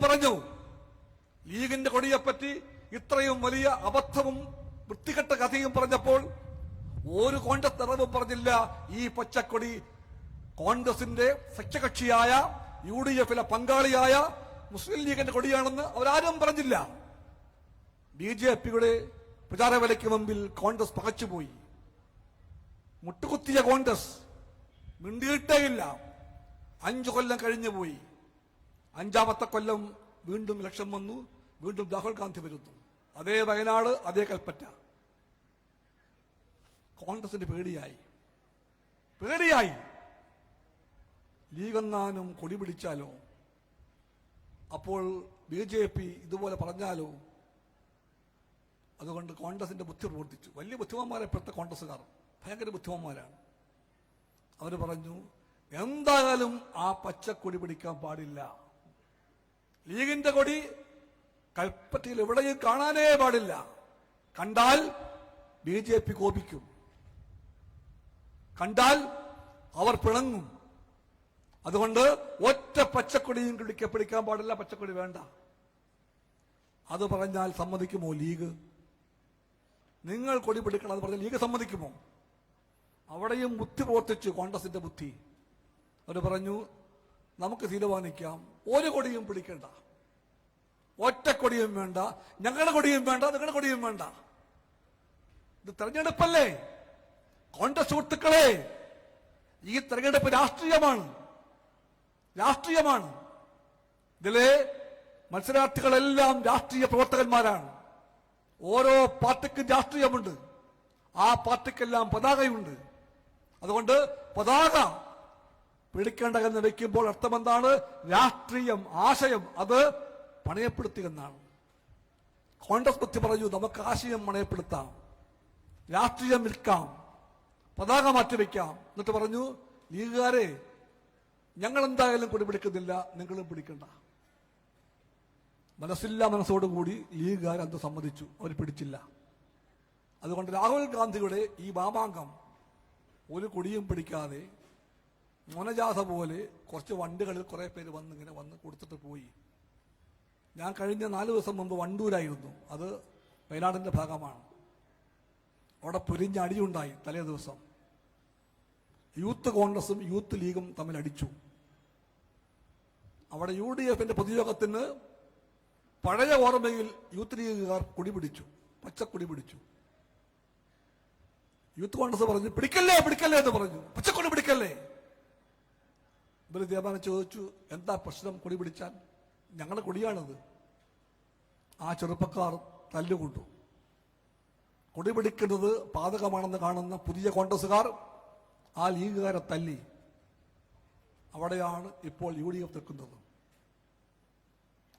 പറഞ്ഞു? ലീഗിന്റെ കൊടിയെപ്പറ്റി ഇത്രയും വലിയ അബദ്ധവും വൃത്തികെട്ട കഥയും പറഞ്ഞപ്പോൾ ഒരു കോൺഗ്രസ് നേതാവും പറഞ്ഞില്ല ഈ പച്ചക്കൊടി കോൺഗ്രസിന്റെ സഖ്യകക്ഷിയായ UDF-ലെ പങ്കാളിയായ മുസ്ലിം ലീഗിന്റെ കൊടിയാണെന്ന് അവരാരും പറഞ്ഞില്ല. BJP-യുടെ പ്രചാരവേലയ്ക്ക് മുമ്പിൽ കോൺഗ്രസ് പകച്ചുപോയി. മുട്ടുകുത്തിയ കോൺഗ്രസ് മിണ്ടിയിട്ടേയില്ല. 5 കൊല്ലം കഴിഞ്ഞുപോയി. 5ാമത്തെ കൊല്ലം വീണ്ടും ഇലക്ഷൻ വന്നു. വീണ്ടും രാഹുൽ ഗാന്ധി വരുന്നു. അതേ വയനാട്, അതേ കൽപ്പറ്റ. കോൺഗ്രസിന് പേടിയായി. ലീഗെങ്ങാനും കൊടി പിടിച്ചാലോ, അപ്പോൾ BJP ഇതുപോലെ പറഞ്ഞാലോ. അതുകൊണ്ട് കോൺഗ്രസിന്റെ ബുദ്ധി പ്രവർത്തിച്ചു. വലിയ ബുദ്ധിമാന്മാരെ ഇപ്പോഴത്തെ കോൺഗ്രസുകാർ ഭയങ്കര ബുദ്ധിമാന്മാരാണ്. അവർ പറഞ്ഞു എന്തായാലും ആ പച്ചക്കൊടി പിടിക്കാൻ പാടില്ല. ലീഗിന്റെ കൊടി കൽപ്പറ്റയിൽ എവിടെയും കാണാനേ പാടില്ല. കണ്ടാൽ BJP കോപിക്കും, കണ്ടാൽ അവർ പിണങ്ങും. അതുകൊണ്ട് ഒറ്റ പച്ചക്കൊടിയും പിടിക്കാൻ പാടില്ല, പച്ചക്കൊടി വേണ്ട. അത് പറഞ്ഞാൽ സമ്മതിക്കുമോ ലീഗ്? നിങ്ങൾ കൊടി പിടിക്കണം എന്ന് പറഞ്ഞാൽ ലീഗ് സമ്മതിക്കുമോ? അവിടെയും ബുദ്ധി പ്രവർത്തിച്ചു, കോൺഗ്രസിന്റെ ബുദ്ധി. അവർ പറഞ്ഞു നമുക്ക് തീരുമാനിക്കാം, ഒരു കൊടിയും പിടിക്കേണ്ട, ഒറ്റ കൊടിയും വേണ്ട, ഞങ്ങളുടെ കൊടിയും വേണ്ട, നിങ്ങളുടെ കൊടിയും വേണ്ട. ഇത് തെരഞ്ഞെടുപ്പല്ലേ കോൺഗ്രസ് സുഹൃത്തുക്കളെ? ഈ തെരഞ്ഞെടുപ്പ് രാഷ്ട്രീയമാണ്. ഇതിലെ മത്സരാർത്ഥികളെല്ലാം രാഷ്ട്രീയ പ്രവർത്തകന്മാരാണ്. ഓരോ പാർട്ടിക്കും രാഷ്ട്രീയമുണ്ട്. ആ പാർട്ടിക്കെല്ലാം പതാകയുണ്ട്. അതുകൊണ്ട് പതാക പിടിക്കേണ്ടതെന്ന് വെക്കുമ്പോൾ അർത്ഥമെന്താണ്? രാഷ്ട്രീയം, ആശയം അത് പണയപ്പെടുത്തുകയെന്നാണ്. കോൺഗ്രസ് ബുദ്ധി പറഞ്ഞു നമുക്ക് ആശയം പണയപ്പെടുത്താം, രാഷ്ട്രീയം വിൽക്കാം, പതാക മാറ്റിവെക്കാം. എന്നിട്ട് പറഞ്ഞു ലീഗുകാരെ ഞങ്ങൾ എന്തായാലും കൊടി പിടിക്കുന്നില്ല, നിങ്ങളും പിടിക്കണ്ട. മനസ്സോടുകൂടി ലീഗുകാർ അത് സമ്മതിച്ചു, അവർ പിടിച്ചില്ല. അതുകൊണ്ട് രാഹുൽ ഗാന്ധിയുടെ ഈ മാമാങ്കം ഒരു കൊടിയും പിടിക്കാതെ മോനജാഥ പോലെ കുറച്ച് വണ്ടികളിൽ കുറെ പേര് ഇങ്ങനെ വന്ന് കൊടുത്തിട്ട് പോയി. ഞാൻ കഴിഞ്ഞ 4 ദിവസം മുമ്പ് വണ്ടൂരായിരുന്നു. അത് വയനാടിന്റെ ഭാഗമാണ്. അവിടെ പൊരിഞ്ഞ അടിയുണ്ടായി. തലേ ദിവസം യൂത്ത് കോൺഗ്രസും യൂത്ത് ലീഗും തമ്മിൽ അടിച്ചു. അവിടെ UDF-ന്റെ പൊതുയോഗത്തിന് പഴയ ഓർമ്മയിൽ യൂത്ത് ലീഗുകാർ കൊടി പിടിച്ചു, പച്ചക്കൊടി പിടിച്ചു. യൂത്ത് കോൺഗ്രസ് പറഞ്ഞു പിടിക്കല്ലേ എന്ന് പറഞ്ഞു, പച്ചക്കൊടി പിടിക്കല്ലേ. ഇവര് തീരുമാനം ചോദിച്ചു എന്താ പ്രശ്നം കൊടി പിടിച്ചാൽ? ഞങ്ങളുടെ കൊടിയാണത്. ആ ചെറുപ്പക്കാർ തല്ലുകൊണ്ടു. കൊടി പിടിക്കുന്നത് പാതകമാണെന്ന് കാണുന്ന പുതിയ കോൺഗ്രസുകാർ ആ ലീഗുകാരെ തല്ലി. അവിടെയാണ് ഇപ്പോൾ UDF നിൽക്കുന്നത്.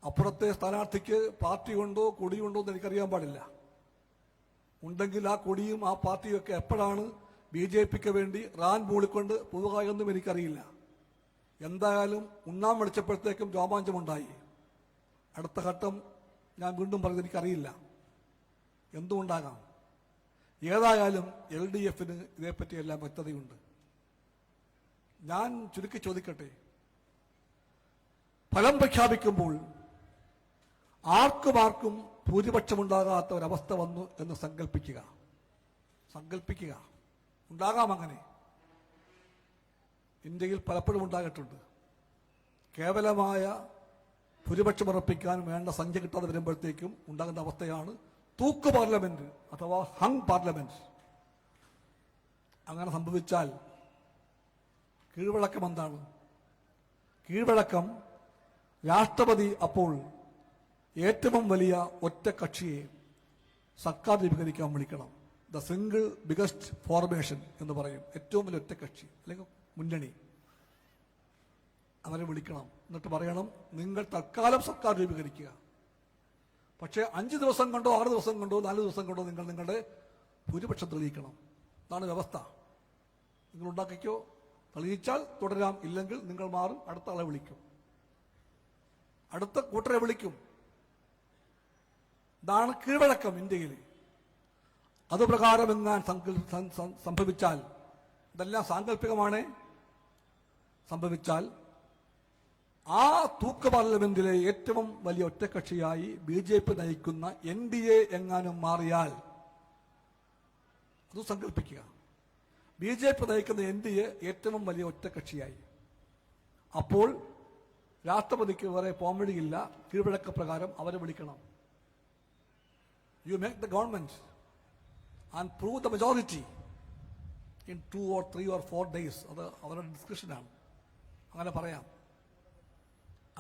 അപ്പുറത്തെ സ്ഥാനാർത്ഥിക്ക് പാർട്ടിയുണ്ടോ കൊടിയുണ്ടോ എന്ന് എനിക്കറിയാൻ പാടില്ല. ഉണ്ടെങ്കിൽ ആ കൊടിയും ആ പാർട്ടിയൊക്കെ എപ്പോഴാണ് BJP-ക്ക് വേണ്ടി റാൻ മൂളിക്കൊണ്ട് പോവുക എന്നും എനിക്കറിയില്ല. എന്തായാലും ഉണ്ണാൻ വിളിച്ചപ്പോഴത്തേക്കും രോമാഞ്ചമുണ്ടായി. അടുത്ത ഘട്ടം ഞാൻ വീണ്ടും പറഞ്ഞത് എനിക്കറിയില്ല, എന്തുകൊണ്ടാകാം. ഏതായാലും LDF-ന് ഇതേപ്പറ്റി എല്ലാം വ്യക്തതയുണ്ട്. ഞാൻ ചുരുക്കി ചോദിക്കട്ടെ, ഫലം പ്രഖ്യാപിക്കുമ്പോൾ ആർക്കും ഭൂരിപക്ഷമുണ്ടാകാത്ത ഒരവസ്ഥ വന്നു എന്ന് സങ്കല്പിക്കുക. ഉണ്ടാകാം അങ്ങനെ. ഇന്ത്യയിൽ പലപ്പോഴും ഉണ്ടായിട്ടുണ്ട്. കേവലമായ ഭൂരിപക്ഷമുറപ്പിക്കാൻ വേണ്ട സംഖ്യ കിട്ടാതെ വരുമ്പോഴത്തേക്കും ഉണ്ടാകുന്ന അവസ്ഥയാണ് തൂക്ക് പാർലമെന്റ് അഥവാ ഹങ് പാർലമെന്റ്. അങ്ങനെ സംഭവിച്ചാൽ കീഴ്വഴക്കം എന്താണ്? രാഷ്ട്രപതി അപ്പോൾ ഏറ്റവും വലിയ ഒറ്റ കക്ഷിയെ സർക്കാർ രൂപീകരിക്കാൻ വിളിക്കണം. ദ സിംഗിൾ ബിഗസ്റ്റ് ഫോർമേഷൻ എന്ന് പറയും, ഏറ്റവും വലിയ ഒറ്റക്കക്ഷി അല്ലെങ്കിൽ മുന്നണി. അവരെ വിളിക്കണം. എന്നിട്ട് പറയണം, നിങ്ങൾ തൽക്കാലം സർക്കാർ രൂപീകരിക്കുക, പക്ഷേ 5 ദിവസം കൊണ്ടോ 6 ദിവസം കൊണ്ടോ 4 ദിവസം കൊണ്ടോ നിങ്ങൾ നിങ്ങളുടെ ഭൂരിപക്ഷം തെളിയിക്കണം. അതാണ് വ്യവസ്ഥ. നിങ്ങൾ ഉണ്ടാക്കിക്കോ, തെളിയിച്ചാൽ തുടരാം, ഇല്ലെങ്കിൽ നിങ്ങൾ മാറും, അടുത്ത ആളെ വിളിക്കും, അടുത്ത കൂട്ടരെ വിളിക്കും. ഇതാണ് കീഴ്വഴക്കം ഇന്ത്യയിൽ. അതുപ്രകാരം എങ്ങാൻ സംഭവിച്ചാൽ, ഇതെല്ലാം സാങ്കല്പികമാണ്, സംഭവിച്ചാൽ ആ തൂക്ക് പാർലമെന്റിലെ ഏറ്റവും വലിയ ഒറ്റക്കക്ഷിയായി BJP നയിക്കുന്ന NDA എങ്ങാനും മാറിയാൽ, അത് സങ്കല്പിക്കുക, BJP നയിക്കുന്ന NDA ഏറ്റവും വലിയ ഒറ്റക്കക്ഷിയായി, അപ്പോൾ രാഷ്ട്രപതിക്ക് വേറെ പോംവഴിയില്ല, കീഴ്വഴക്ക പ്രകാരം അവരെ വിളിക്കണം. You make the government and prove the majority in 2 or 3 or 4 days. അത് അവരുടെ ഡിസ്കഷനാണ്. അങ്ങനെ പറയാം.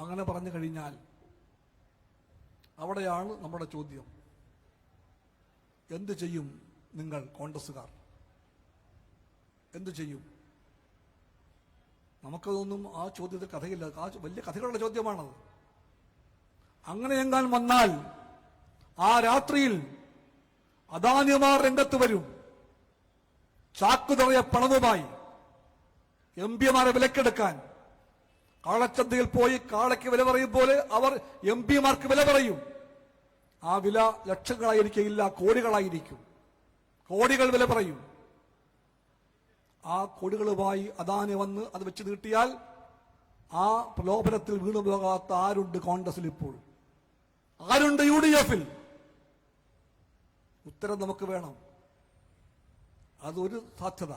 അങ്ങനെ പറഞ്ഞു കഴിഞ്ഞാൽ അവിടെയാണ് നമ്മുടെ ചോദ്യം. എന്ത് ചെയ്യും നിങ്ങൾ കോൺഗ്രസ്സുകാർ? എന്ത് ചെയ്യും? നമുക്കതൊന്നും ആ ചോദ്യത്തിൽ കഥയില്ല. ആ വലിയ കഥകളുടെ ചോദ്യമാണത്. അങ്ങനെ എങ്ങാൻ വന്നാൽ ആ രാത്രിയിൽ അദാനിമാർ രംഗത്ത് വരും, ചാക്കുതറയ പണവുമായി MP-മാരെ വിലക്കെടുക്കാൻ. കാളച്ചന്തയിൽ പോയി കാളയ്ക്ക് വില പറയും പോലെ അവർ MP-മാർക്ക് വില പറയും. ആ വില ലക്ഷങ്ങളായിരിക്കില്ല, കോടികളായിരിക്കും. കോടികൾ വില പറയും. ആ കോടികളുമായി അദാനി വന്ന് അത് വെച്ച് നീട്ടിയാൽ ആ പ്രലോഭനത്തിൽ വീണു പോകാത്ത ആരുണ്ട് കോൺഗ്രസിൽ? ഇപ്പോൾ ആരുണ്ട് UDF-ൽ? ഉത്തരം നമുക്ക് വേണം. അതൊരു സാധ്യത,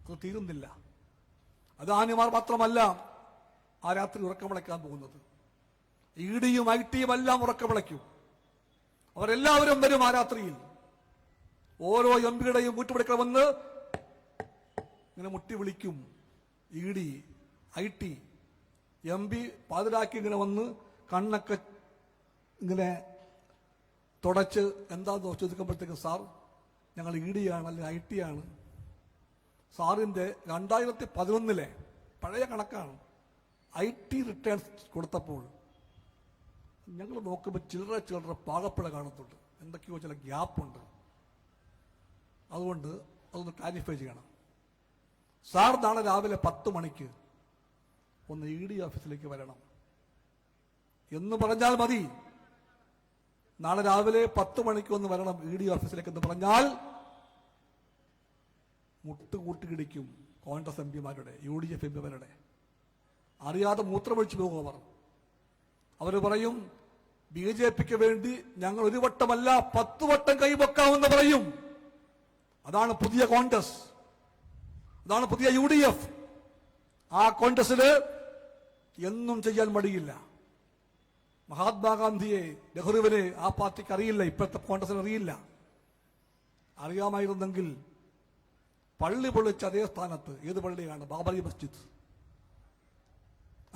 അത് തീരുന്നില്ല. അദാനിമാർ മാത്രമല്ല ആ രാത്രി ഉറക്കമിളയ്ക്കാൻ പോകുന്നത്. ED-യും IT-യും എല്ലാം ഉറക്കമിളയ്ക്കും. അവരെല്ലാവരും വരും ആ രാത്രിയിൽ. ഓരോ MP-യുടെയും വീട്ടുപടിക്കണമെന്ന് ഇങ്ങനെ മുട്ടി വിളിക്കും. ED, IT, MP പാതിരാക്കി ഇങ്ങനെ വന്ന് കണ്ണൊക്കെ ഇങ്ങനെ തുടച്ച് എന്താന്ന് ചോദിക്കുമ്പോഴത്തേക്കും, സാർ ഞങ്ങൾ ED-യാണ് അല്ലെങ്കിൽ IT-യാണ്. സാറിൻ്റെ 2011 പഴയ കണക്കാണ്. IT റിട്ടേൺസ് കൊടുത്തപ്പോൾ ഞങ്ങൾ നോക്കുമ്പോൾ ചില്ലറ പാകപ്പിഴ കാണുന്നുണ്ട്, എന്തൊക്കെയോ ചില ഗ്യാപ്പുണ്ട്. അതുകൊണ്ട് അതൊന്ന് ക്ലാരിഫൈ ചെയ്യണം. സാർ നാളെ രാവിലെ 10 മണിക്ക് ഒന്ന് ED ഓഫീസിലേക്ക് വരണം എന്ന് പറഞ്ഞാൽ മതി. നാളെ രാവിലെ 10 മണിക്ക് ഒന്ന് വരണം ED ഓഫീസിലേക്ക് എന്ന് പറഞ്ഞാൽ മുട്ടുകൂട്ടിക്കിടിക്കും കോൺഗ്രസ് MP-മാരുടെ, UDF MP-മാരുടെ. അറിയാതെ മൂത്രമൊഴിച്ചു പോകും അവർ പറയും, BJP-ക്ക് വേണ്ടി ഞങ്ങൾ 1 വട്ടമല്ല 10 വട്ടം കൈവെക്കാമെന്ന് പറയും. അതാണ് പുതിയ കോൺഗ്രസ്, അതാണ് പുതിയ UDF. ആ കോൺഗ്രസില് എന്നും ചെയ്യാൻ മടിയില്ല. മഹാത്മാഗാന്ധിയെ, നെഹ്റുവിനെ ആ പാർട്ടിക്ക് അറിയില്ല, ഇപ്പോഴത്തെ കോൺഗ്രസിന് അറിയില്ല. അറിയാമായിരുന്നെങ്കിൽ പള്ളി പൊളിച്ച അതേ സ്ഥാനത്ത്, ഏത് പള്ളിയാണ്? ബാബറി മസ്ജിദ്.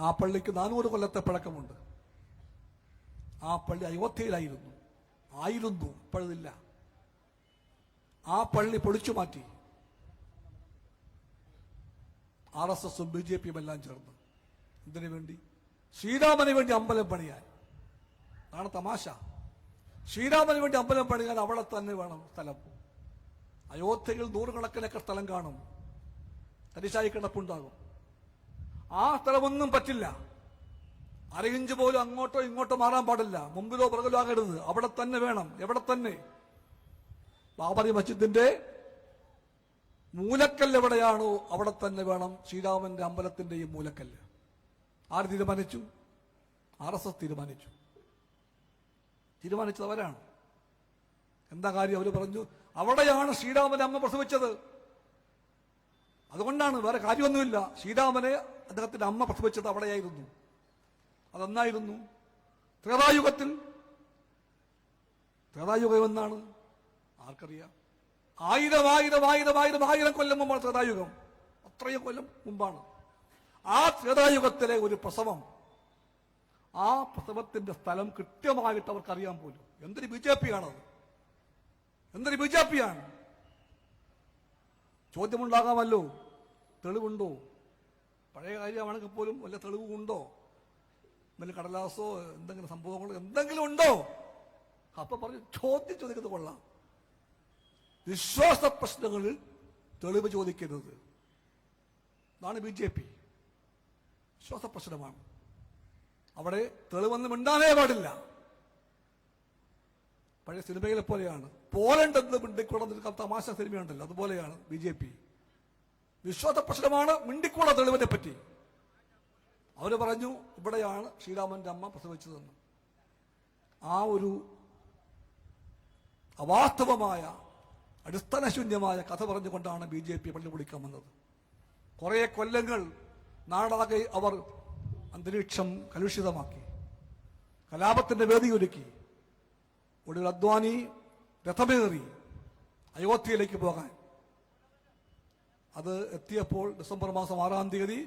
ആ പള്ളിക്ക് 400 കൊല്ലത്തെ പഴക്കമുണ്ട്. ആ പള്ളി അയോധ്യയിലായിരുന്നു, ഇപ്പോഴില്ല. ആ പള്ളി പൊളിച്ചു മാറ്റി RSS-ഉം BJP-യും എല്ലാം ചേർന്ന്. എന്തിനു വേണ്ടി? ശ്രീരാമന് വേണ്ടി അമ്പലം പണിയാൻ. അതാണ് തമാശ. ശ്രീരാമന് വേണ്ടി അമ്പലം പണിയാൻ അവിടെ തന്നെ വേണം സ്ഥലം. അയോധ്യയിൽ 100 കണക്കിനൊക്കെ സ്ഥലം കാണും, തരിശായി കിടപ്പുണ്ടാകും. ആ സ്ഥലമൊന്നും പറ്റില്ല. 1 ഇഞ്ച് പോലും അങ്ങോട്ടോ ഇങ്ങോട്ടോ മാറാൻ പാടില്ല, മുമ്പിലോ പുറകിലോ ആകരുത്. അവിടെ തന്നെ വേണം. എവിടെ തന്നെ? ബാബറി മസ്ജിദിന്റെ മൂലക്കല്ല് എവിടെയാണോ അവിടെ തന്നെ വേണം ശ്രീരാമന്റെ അമ്പലത്തിന്റെയും മൂലക്കല്ല്. ആര് തീരുമാനിച്ചു? RSS തീരുമാനിച്ചത് അവരാണ്. എന്താ കാര്യം? അവർ പറഞ്ഞു അവിടെയാണ് ശ്രീരാമനെ അമ്മ പ്രസവിച്ചത്. അതുകൊണ്ടാണ്, വേറെ കാര്യമൊന്നുമില്ല. ശ്രീരാമനെ അദ്ദേഹത്തിന്റെ അമ്മ പ്രസവിച്ചത് അവിടെയായിരുന്നു. അതെന്നായിരുന്നു? ത്രേതായുഗത്തിൽ. ത്രേതായുഗം എന്നാണ് ആർക്കറിയാം? 1000 കൊല്ലം മുമ്പാണ് ത്രേതായുഗം. അത്രയും കൊല്ലം മുമ്പാണ്. ആ ത്രേതായുഗത്തിലെ ഒരു പ്രസവം, ആ പ്രസവത്തിന്റെ സ്ഥലം കൃത്യമായിട്ട് അവർക്കറിയാൻ പോലും. എന്തൊരു BJP-ആണത്! എന്തൊരു ബിജെപിയാണ്? ചോദ്യമുണ്ടാകാമല്ലോ, തെളിവുണ്ടോ? പഴയ കാര്യമാണെങ്കിൽ പോലും വല്ല തെളിവുണ്ടോ? വല്ല കടലാസോ എന്തെങ്കിലും സംഭവങ്ങളോ എന്തെങ്കിലും ഉണ്ടോ? അപ്പൊ പറഞ്ഞു ചോദിക്കുന്നത് കൊള്ളാം. വിശ്വാസ പ്രശ്നങ്ങളിൽ തെളിവ് ചോദിക്കരുത്. അതാണ് ബിജെപി. വിശ്വാസ പ്രശ്നമാണ്. അവിടെ തെളിവൊന്നും മിണ്ടാനേ പാടില്ല. പഴയ സിനിമയിലെ പോലെയാണ്. പോലണ്ട് എന്ന് മിണ്ടിക്കൂടാ തമാശ സിനിമയുണ്ടല്ലോ, അതുപോലെയാണ് ബിജെപി. വിശ്വാസ പ്രശ്നമാണ്, മിണ്ടിക്കൂടാ തെളിവിനെ പറ്റി. അവര് പറഞ്ഞു ഇവിടെയാണ് ശ്രീരാമന്റെ അമ്മ പ്രസവിച്ചതെന്ന്. ആ ഒരു അവാസ്തവമായ അടിസ്ഥാനശൂന്യമായ കഥ പറഞ്ഞുകൊണ്ടാണ് ബിജെപി പള്ളി പൊളിക്കാൻ വന്നത്. കുറെ കൊല്ലങ്ങൾ നാടാകെ അവർ അന്തരീക്ഷം കലുഷിതമാക്കി, കലാപത്തിന്റെ വേദിയൊരുക്കി. ഒടുവിൽ അദ്വാനി രഥമേറി അയോധ്യയിലേക്ക് പോകാൻ അത് എത്തിയപ്പോൾ ഡിസംബർ മാസം 6-ാം തീയതി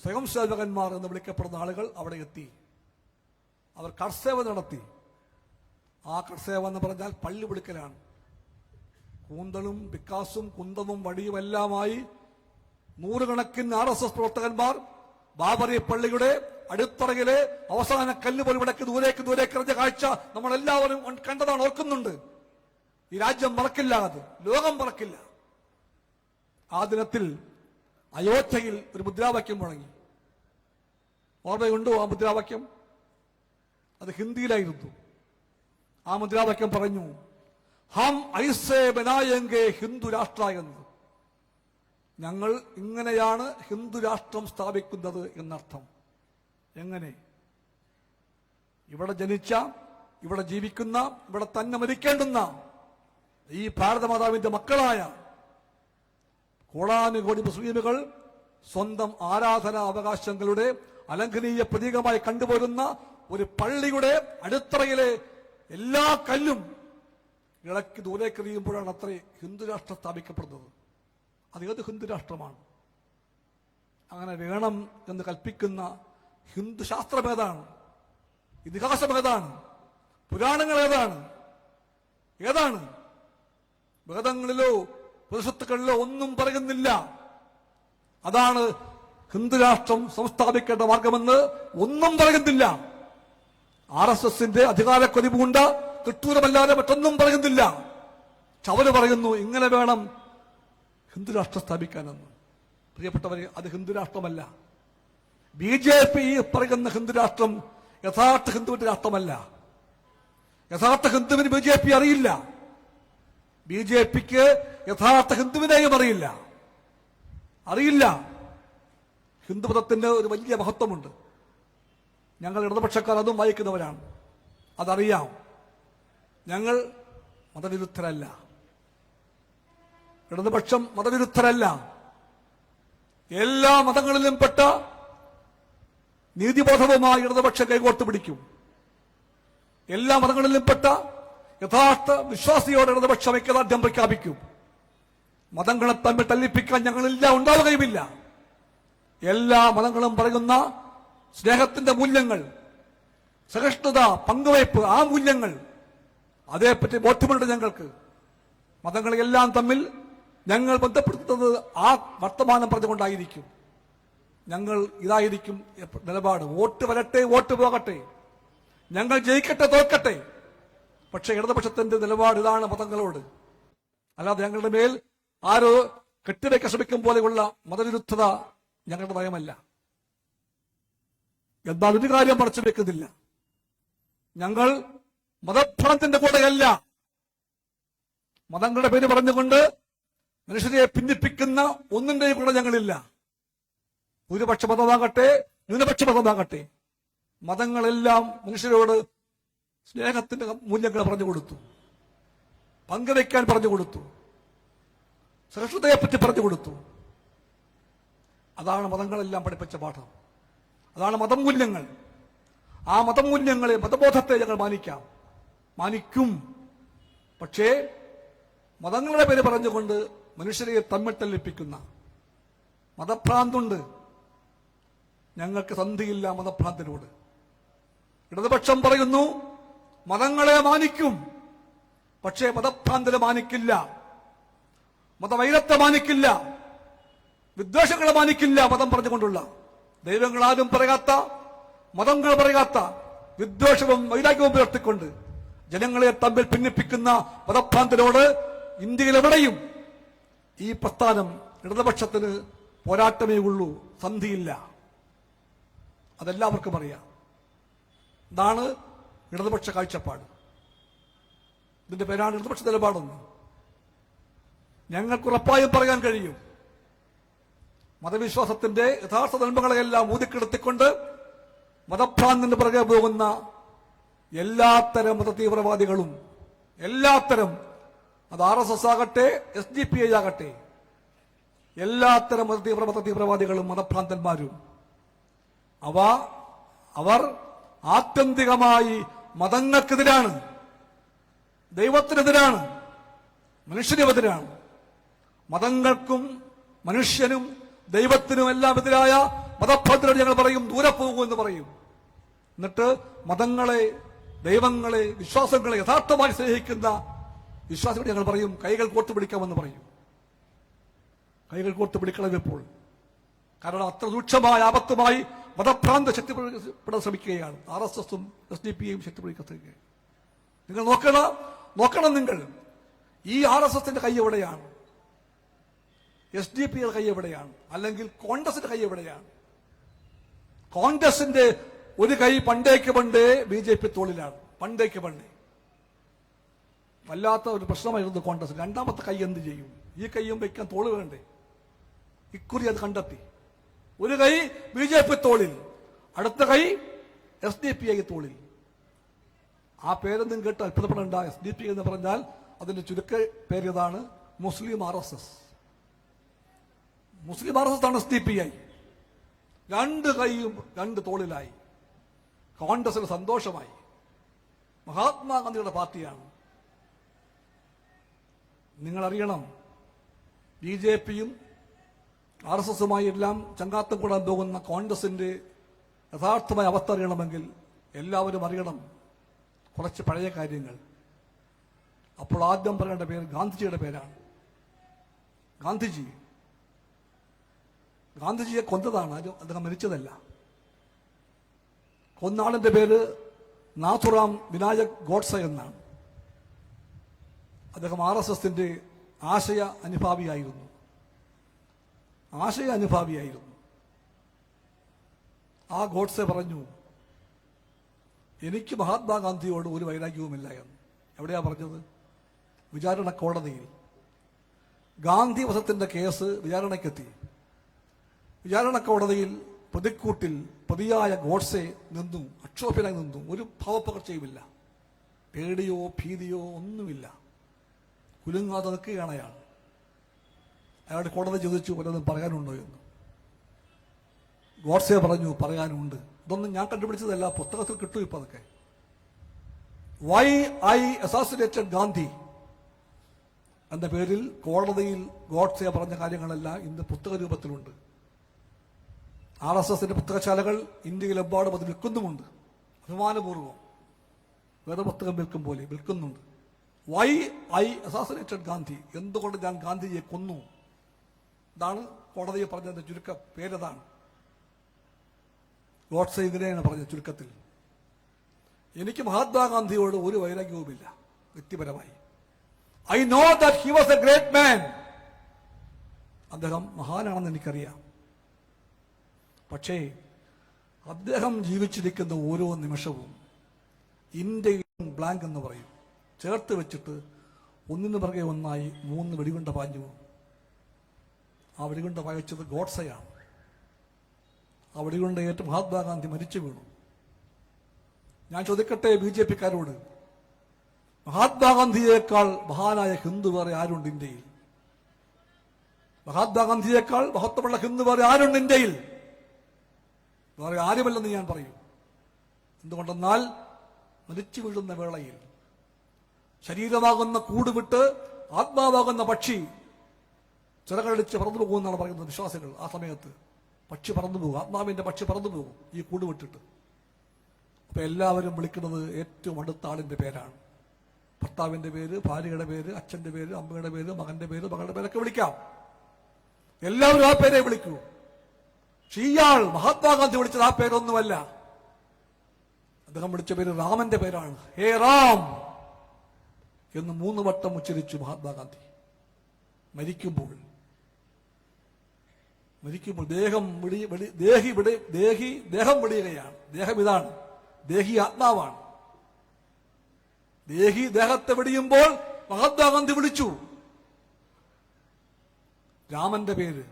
സ്വയം സേവകന്മാർ എന്ന് വിളിക്കപ്പെടുന്ന ആളുകൾ അവിടെ എത്തി. അവർ കർസേവ നടത്തി. ആ കർസേവ എന്ന് പറഞ്ഞാൽ പള്ളി വിളിക്കലാണ്. കൂന്തളും പിക്കാസും കുന്തവും വടിയും എല്ലാമായി നൂറുകണക്കിന് RSS പ്രവർത്തകന്മാർ ബാബറി പള്ളിയുടെ അടിത്തറയിലെ അവസാന കല്ല് പോലെ ഇവിടേക്ക് ദൂരേക്ക് എറിഞ്ഞ കാഴ്ച നമ്മളെല്ലാവരും കണ്ടതാണ്, ഓർക്കുന്നുണ്ട്. ഈ രാജ്യം മറക്കില്ല, അത് ലോകം മറക്കില്ല. ആ ദിനത്തിൽ അയോധ്യയിൽ ഒരു മുദ്രാവാക്യം മുഴങ്ങി. ഓർമ്മയുണ്ടോ ആ മുദ്രാവാക്യം? അത് ഹിന്ദിയിലായിരുന്നു. ആ മുദ്രാവാക്യം പറഞ്ഞു, ഹം ഐസേ ബനായെങ്കെ ഹിന്ദു രാഷ്ട്ര എന്ന്. ഞങ്ങൾ ഇങ്ങനെയാണ് ഹിന്ദു രാഷ്ട്രം സ്ഥാപിക്കുന്നത് എന്നർത്ഥം. എങ്ങനെ? ഇവിടെ ജനിച്ച, ഇവിടെ ജീവിക്കുന്ന, ഇവിടെ തന്നെ മരിക്കേണ്ടുന്ന ഈ ഭാരതമാതാവിന്റെ മക്കളായ കോടാനുകോടി മുസ്ലിമുകൾ സ്വന്തം ആരാധനാ അവകാശങ്ങളുടെ അലംഘനീയ പ്രതീകമായി കണ്ടുപോരുന്ന ഒരു പള്ളിയുടെ അടിത്തറയിലെ എല്ലാ കല്ലും ഇളക്കി ദൂരേക്കെറിയുമ്പോഴാണ് അത്രേ ഹിന്ദു രാഷ്ട്രം സ്ഥാപിക്കപ്പെടുന്നത്. അത് ഏത് ഹിന്ദു രാഷ്ട്രമാണ്? അങ്ങനെ വേണം എന്ന് കൽപ്പിക്കുന്ന ഹിന്ദു ശാസ്ത്രം ഏതാണ്? ഇതിഹാസം ഏതാണ്? പുരാണങ്ങൾ ഏതാണ്? വേദങ്ങളിലോ പുരുഷത്തുക്കളിലോ ഒന്നും പറയുന്നില്ല. അതാണ് ഹിന്ദു രാഷ്ട്രം സംസ്ഥാപിക്കേണ്ട മാർഗമെന്ന് ഒന്നും പറയുന്നില്ല. RSSന്റെ അധികാരക്കൊതി പൂണ്ട കിട്ടൂരമല്ലാതെ മറ്റൊന്നും പറയുന്നില്ല. അവര് പറയുന്നു ഇങ്ങനെ വേണം ഹിന്ദു രാഷ്ട്രം സ്ഥാപിക്കാനെന്ന്. പ്രിയപ്പെട്ടവരെ, അത് ഹിന്ദു രാഷ്ട്രമല്ല. ബിജെപി പറയുന്ന ഹിന്ദു രാഷ്ട്രം യഥാർത്ഥ ഹിന്ദുവിന്റെ രാഷ്ട്രമല്ല. യഥാർത്ഥ ഹിന്ദുവിന് ബിജെപി അറിയില്ല. ബിജെപിക്ക് യഥാർത്ഥ ഹിന്ദുവിനെയും അറിയില്ല. ഹിന്ദുമതത്തിന്റെ ഒരു വലിയ മഹത്വമുണ്ട്. ഞങ്ങൾ ഇടതുപക്ഷക്കാർ അതും വായിക്കുന്നവരാണ്, അതറിയാം. ഞങ്ങൾ മതവിരുദ്ധരല്ല. ഇടതുപക്ഷം മതവിരുദ്ധരല്ല. എല്ലാ മതങ്ങളിലും പെട്ട നീതിബോധവുമായി ഇടതുപക്ഷം കൈകോർത്ത് പിടിക്കും. എല്ലാ മതങ്ങളിലും പെട്ട യഥാർത്ഥ വിശ്വാസിയോടെ ഇടതുപക്ഷം ഐക്യദാർഢ്യം പ്രഖ്യാപിക്കും. മതങ്ങളെ തമ്മിൽ തല്ലിപ്പിക്കാൻ ഞങ്ങളില്ല, ഉണ്ടാവുകയുമില്ല. എല്ലാ മതങ്ങളും പറയുന്ന സ്നേഹത്തിന്റെ മൂല്യങ്ങൾ, സഹിഷ്ണുത, പങ്കുവയ്പ്, ആ മൂല്യങ്ങൾ, അതേപ്പറ്റി ബോധ്യമുണ്ട് ഞങ്ങൾക്ക്. മതങ്ങളെല്ലാം തമ്മിൽ ഞങ്ങൾ ബന്ധപ്പെടുത്തുന്നത് ആ വർത്തമാനം പറഞ്ഞുകൊണ്ടായിരിക്കും. ഞങ്ങൾ ഇതായിരിക്കും നിലപാട്. വോട്ട് വരട്ടെ, വോട്ട് പോകട്ടെ, ഞങ്ങൾ ജയിക്കട്ടെ, തോൽക്കട്ടെ, പക്ഷെ ഇടതുപക്ഷത്തിന്റെ നിലപാട് ഇതാണ് മതങ്ങളോട്. അല്ലാതെ ഞങ്ങളുടെ മേൽ ആരോ കെട്ടിവയ്ക്കാൻ ശ്രമിക്കും പോലെയുള്ള മതവിരുദ്ധത ഞങ്ങളുടെ നയമല്ല. എന്നാൽ ഒരു കാര്യം മറച്ചു വെക്കുന്നില്ല, ഞങ്ങൾ മതഭ്രാന്തിന്റെ കൂടെയല്ല. മതങ്ങളുടെ പേര് പറഞ്ഞുകൊണ്ട് മനുഷ്യരെ ഭിന്നിപ്പിക്കുന്ന ഒന്നിന്റെയും കൂടെ ഞങ്ങളില്ല. ഭൂരിപക്ഷ മതമാകട്ടെ, ന്യൂനപക്ഷ മതമാകട്ടെ, മതങ്ങളെല്ലാം മനുഷ്യരോട് സ്നേഹത്തിന്റെ മൂല്യങ്ങൾ പറഞ്ഞു കൊടുത്തു, പങ്കുവയ്ക്കാൻ പറഞ്ഞു കൊടുത്തു, സഹിഷ്ണുതയെപ്പറ്റി പറഞ്ഞു കൊടുത്തു. അതാണ് മതങ്ങളെല്ലാം പഠിപ്പിച്ച പാഠം. അതാണ് മതമൂല്യങ്ങൾ. ആ മതമൂല്യങ്ങളെ, മതബോധത്തെ ഞങ്ങൾ മാനിക്കും. പക്ഷേ മതങ്ങളുടെ പേര് പറഞ്ഞുകൊണ്ട് മനുഷ്യരെ തമ്മിൽ തല്ലിപ്പിക്കുന്ന മതഭ്രാന്തുണ്ട്. ഞങ്ങൾക്ക് സന്ധിയില്ല മതഭ്രാന്തിനോട്. ഇടതുപക്ഷം പറയുന്നു മതങ്ങളെ മാനിക്കും, പക്ഷേ മതഭ്രാന്തരെ മാനിക്കില്ല, മതവൈരത്തെ മാനിക്കില്ല, വിദ്വേഷങ്ങളെ മാനിക്കില്ല. മതം പറഞ്ഞുകൊണ്ടുള്ള ദൈവങ്ങളാരും പറയാത്ത, മതങ്ങൾ പറയാത്ത വിദ്വേഷവും വൈരാഗ്യവും പുലർത്തിക്കൊണ്ട് ജനങ്ങളെ തമ്മിൽ ഭിന്നിപ്പിക്കുന്ന മതഭ്രാന്തരോട് ഇന്ത്യയിലെവിടെയും ഈ പ്രസ്ഥാനം ഇടതുപക്ഷത്തിന് പോരാട്ടമേ ഉള്ളൂ, സന്ധിയില്ല. അതെല്ലാവർക്കും അറിയാം. ഇതാണ് ഇടതുപക്ഷ കാഴ്ചപ്പാട്. ഇതിന്റെ പേരാണ് ഇടതുപക്ഷ നിലപാടെന്ന്. ഞങ്ങൾക്ക് ഉറപ്പായും പറയാൻ കഴിയും, മതവിശ്വാസത്തിന്റെ യഥാർത്ഥ നന്മകളെല്ലാം ഊതിക്കെടുത്തിക്കൊണ്ട് മതഭ്രാന്തിന് പുറകെ പോകുന്ന എല്ലാത്തരം മതതീവ്രവാദികളും, എല്ലാത്തരം, അത് RSS ആകട്ടെ, SDPI ആകട്ടെ, എല്ലാത്തരം മതതീവ്രവാദികളും മതഭ്രാന്തന്മാരും അവർ ആത്യന്തികമായി മതങ്ങൾക്കെതിരാണ്, ദൈവത്തിനെതിരാണ്, മനുഷ്യനുമെതിരാണ്. മതങ്ങൾക്കും മനുഷ്യനും ദൈവത്തിനും എല്ലാം എതിരായ മതഭ്രാന്തരോട് ഞങ്ങൾ പറയും ദൂരെ പോകൂ എന്ന് പറയും. എന്നിട്ട് മതങ്ങളെ, ദൈവങ്ങളെ, വിശ്വാസങ്ങളെ യഥാർത്ഥമായി സ്നേഹിക്കുന്ന വിശ്വാസികളോട് ഞങ്ങൾ പറയും കൈകൾ കോർത്തു പിടിക്കാമെന്ന് പറയും. കൈകൾ കോർത്തു പിടിക്കണം ഇപ്പോൾ. കാരണം അത്ര രൂക്ഷമായ ആപത്തുമായി മതഭ്രാന്ത ശക്തിപ്പെടാൻ ശ്രമിക്കുകയാണ്. RSSഉം SDPIയും ശക്തിപ്പെടുത്തുകയാണ്. നിങ്ങൾ നോക്കണം നിങ്ങൾ, ഈ RSSന്റെ കൈ എവിടെയാണ്? SDPIയുടെ കൈ എവിടെയാണ്? അല്ലെങ്കിൽ കോൺഗ്രസിന്റെ കൈ എവിടെയാണ്? കോൺഗ്രസിന്റെ ഒരു കൈ പണ്ടേക്ക് BJP തോളിലാണ്. പണ്ടേക്ക് വല്ലാത്ത ഒരു പ്രശ്നമായിരുന്നു കോൺഗ്രസ്. രണ്ടാമത്തെ കൈ എന്ത് ചെയ്യും? ഈ കൈയും വയ്ക്കാൻ തോള് വേണ്ടേ? ഇക്കുറി അത് കണ്ടെത്തി. ഒരു കൈ BJP തോളിൽ, അടുത്ത കൈ SDPI തോളിൽ. ആ പേരൊന്നും കേട്ട് അത്ഭുതപ്പെടേണ്ട. SDPI എന്ന് പറഞ്ഞാൽ അതിന്റെ ചുരുക്ക പേര് ഇതാണ്, മുസ്ലിം RSS. മുസ്ലിം RSS ആണ് SDPI. രണ്ട് കൈയും രണ്ട് തോളിലായി. കോൺഗ്രസിന് സന്തോഷമായി. മഹാത്മാഗാന്ധിയുടെ പാർട്ടിയാണ്. നിങ്ങൾ അറിയണം, BJPയും RSSുമായി എല്ലാം ചങ്കാത്തം കൂടാൻ പോകുന്ന കോൺഗ്രസിന്റെ യഥാർത്ഥമായ അവസ്ഥ അറിയണമെങ്കിൽ എല്ലാവരും അറിയണം കുറച്ച് പഴയ കാര്യങ്ങൾ. അപ്പോൾ ആദ്യം പറയേണ്ട പേര് ഗാന്ധിജിയുടെ പേരാണ്. ഗാന്ധിജിയെ കൊന്നതാണ്, അദ്ദേഹം മരിച്ചതല്ല. കൊന്നാളിന്റെ പേര് നാഥുറാം വിനായക് ഗോഡ്സെ എന്നാണ്. അദ്ദേഹം RSSന്റെ ആശയ അനുഭാവിയായിരുന്നു. ആ ഗോഡ്സെ പറഞ്ഞു, എനിക്ക് മഹാത്മാഗാന്ധിയോട് ഒരു വൈരാഗ്യവുമില്ല എന്ന്. എവിടെയാ പറഞ്ഞത്? വിചാരണ കോടതിയിൽ. ഗാന്ധി വധത്തിന്റെ കേസ് വിചാരണയ്ക്കെത്തി. വിചാരണ കോടതിയിൽ പ്രതിക്കൂട്ടിൽ പ്രതിയായ ഗോഡ്സെ നിന്നു, അക്ഷോഭ്യനായി നിന്നു. ഒരു ഭാവപ്പകർച്ചയുമില്ല, പേടിയോ ഭീതിയോ ഒന്നുമില്ല. കുലുങ്ങാതെ നിൽക്കുകയാണ് അയാൾ. അയാളുടെ കോടതി ചോദിച്ചു, വല്ലതും പറയാനുണ്ടോ എന്ന്. ഗോഡ്സെ പറഞ്ഞു, പറയാനുണ്ട്. ഇതൊന്നും ഞാൻ കണ്ടുപിടിച്ചതല്ല, പുസ്തകത്തിൽ കിട്ടും ഇപ്പൊ അതൊക്കെ. വൈ ഐ അസാസിനേറ്റഡ് ഗാന്ധി എന്ന പേരിൽ കോടതിയിൽ ഗോഡ്സെ പറഞ്ഞ കാര്യങ്ങളെല്ലാം ഇന്ന് പുസ്തക രൂപത്തിലുണ്ട്. RSSന്റെ പുസ്തകശാലകൾ ഇന്ത്യയിലെമ്പാടും അത് വിൽക്കുന്നുമുണ്ട്. അഭിമാനപൂർവ്വം വേദപുസ്തകം വിൽക്കും പോലെ വിൽക്കുന്നുണ്ട്. വൈ ഐ അസാസിനേറ്റഡ് ഗാന്ധി, എന്തുകൊണ്ട് ഞാൻ ഗാന്ധിജിയെ കൊന്നു, ഇതാണ് കോടതിയെ പറഞ്ഞതിന്റെ ചുരുക്ക പേരതാണ്. ഗോഡ്സെ ഇങ്ങനെയാണ് പറഞ്ഞത് ചുരുക്കത്തിൽ, എനിക്ക് മഹാത്മാഗാന്ധിയോട് ഒരു വൈരാഗ്യവുമില്ല വ്യക്തിപരമായി. I know that he was A great മാൻ. അദ്ദേഹം മഹാനാണെന്ന് എനിക്കറിയാം. പക്ഷേ അദ്ദേഹം ജീവിച്ചിരിക്കുന്ന ഓരോ നിമിഷവും ഇന്ത്യയും ബ്ലാങ്ക് എന്ന് പറയും, ചേർത്ത് വെച്ചിട്ട് ഒന്നിനു പിറകെ ഒന്നായി 3 വെടികുണ്ട പാഞ്ഞു. ആ വെടികുണ്ട പായിച്ചത് ഗോഡ്സെയാണ്. ആ വെടികുണ്ട ഏറ്റ് മഹാത്മാഗാന്ധി മരിച്ചു വീണു. ഞാൻ ചോദിക്കട്ടെ BJPക്കാരോട്, മഹാത്മാഗാന്ധിയേക്കാൾ മഹാനായ ഹിന്ദു വേറെ ആരുണ്ട് ഇന്ത്യയിൽ? മഹാത്മാഗാന്ധിയേക്കാൾ മഹത്വമുള്ള ഹിന്ദു വേറെ ആരുണ്ട് ഇന്ത്യയിൽ? വേറെ ആരുമല്ലെന്ന് ഞാൻ പറയും. എന്തുകൊണ്ടെന്നാൽ മരിച്ചു വീഴുന്ന വേളയിൽ ശരീരമാകുന്ന കൂട് വിട്ട് ആത്മാവാകുന്ന പക്ഷി ചിറകടിച്ച് പറന്നു പോകുമെന്നാണ് പറയുന്നത് വിശ്വാസികൾ. ആ സമയത്ത് പക്ഷി പറന്നു പോകും, ആത്മാവിന്റെ പക്ഷി പറന്നു പോകും ഈ കൂട് വിട്ടിട്ട്. അപ്പൊ എല്ലാവരും വിളിക്കുന്നത് ഏറ്റവും അടുത്ത ആളിന്റെ പേരാണ്. ഭർത്താവിന്റെ പേര്, ഭാര്യയുടെ പേര്, അച്ഛന്റെ പേര്, അമ്മയുടെ പേര്, മകന്റെ പേര്, മകളുടെ പേരൊക്കെ വിളിക്കാം. എല്ലാവരും ആ പേരെ വിളിക്കൂ. പക്ഷെ ഇയാൾ മഹാത്മാഗാന്ധി വിളിച്ചത് ആ പേരൊന്നുമല്ല. അദ്ദേഹം വിളിച്ച പേര് രാമന്റെ പേരാണ്. ഹേ റാം എന്ന് 3 വട്ടം ഉച്ചരിച്ചു മഹാത്മാഗാന്ധി. മരിക്കുമ്പോൾ ദേഹം വെടിയുകയാണ്. ദേഹം ഇതാണ്, ദേഹി ആത്മാവാണ്. ദേഹി ദേഹത്തെ വെടിയുമ്പോൾ മഹാത്മാഗാന്ധി വിളിച്ചു രാമന്റെ പേര്.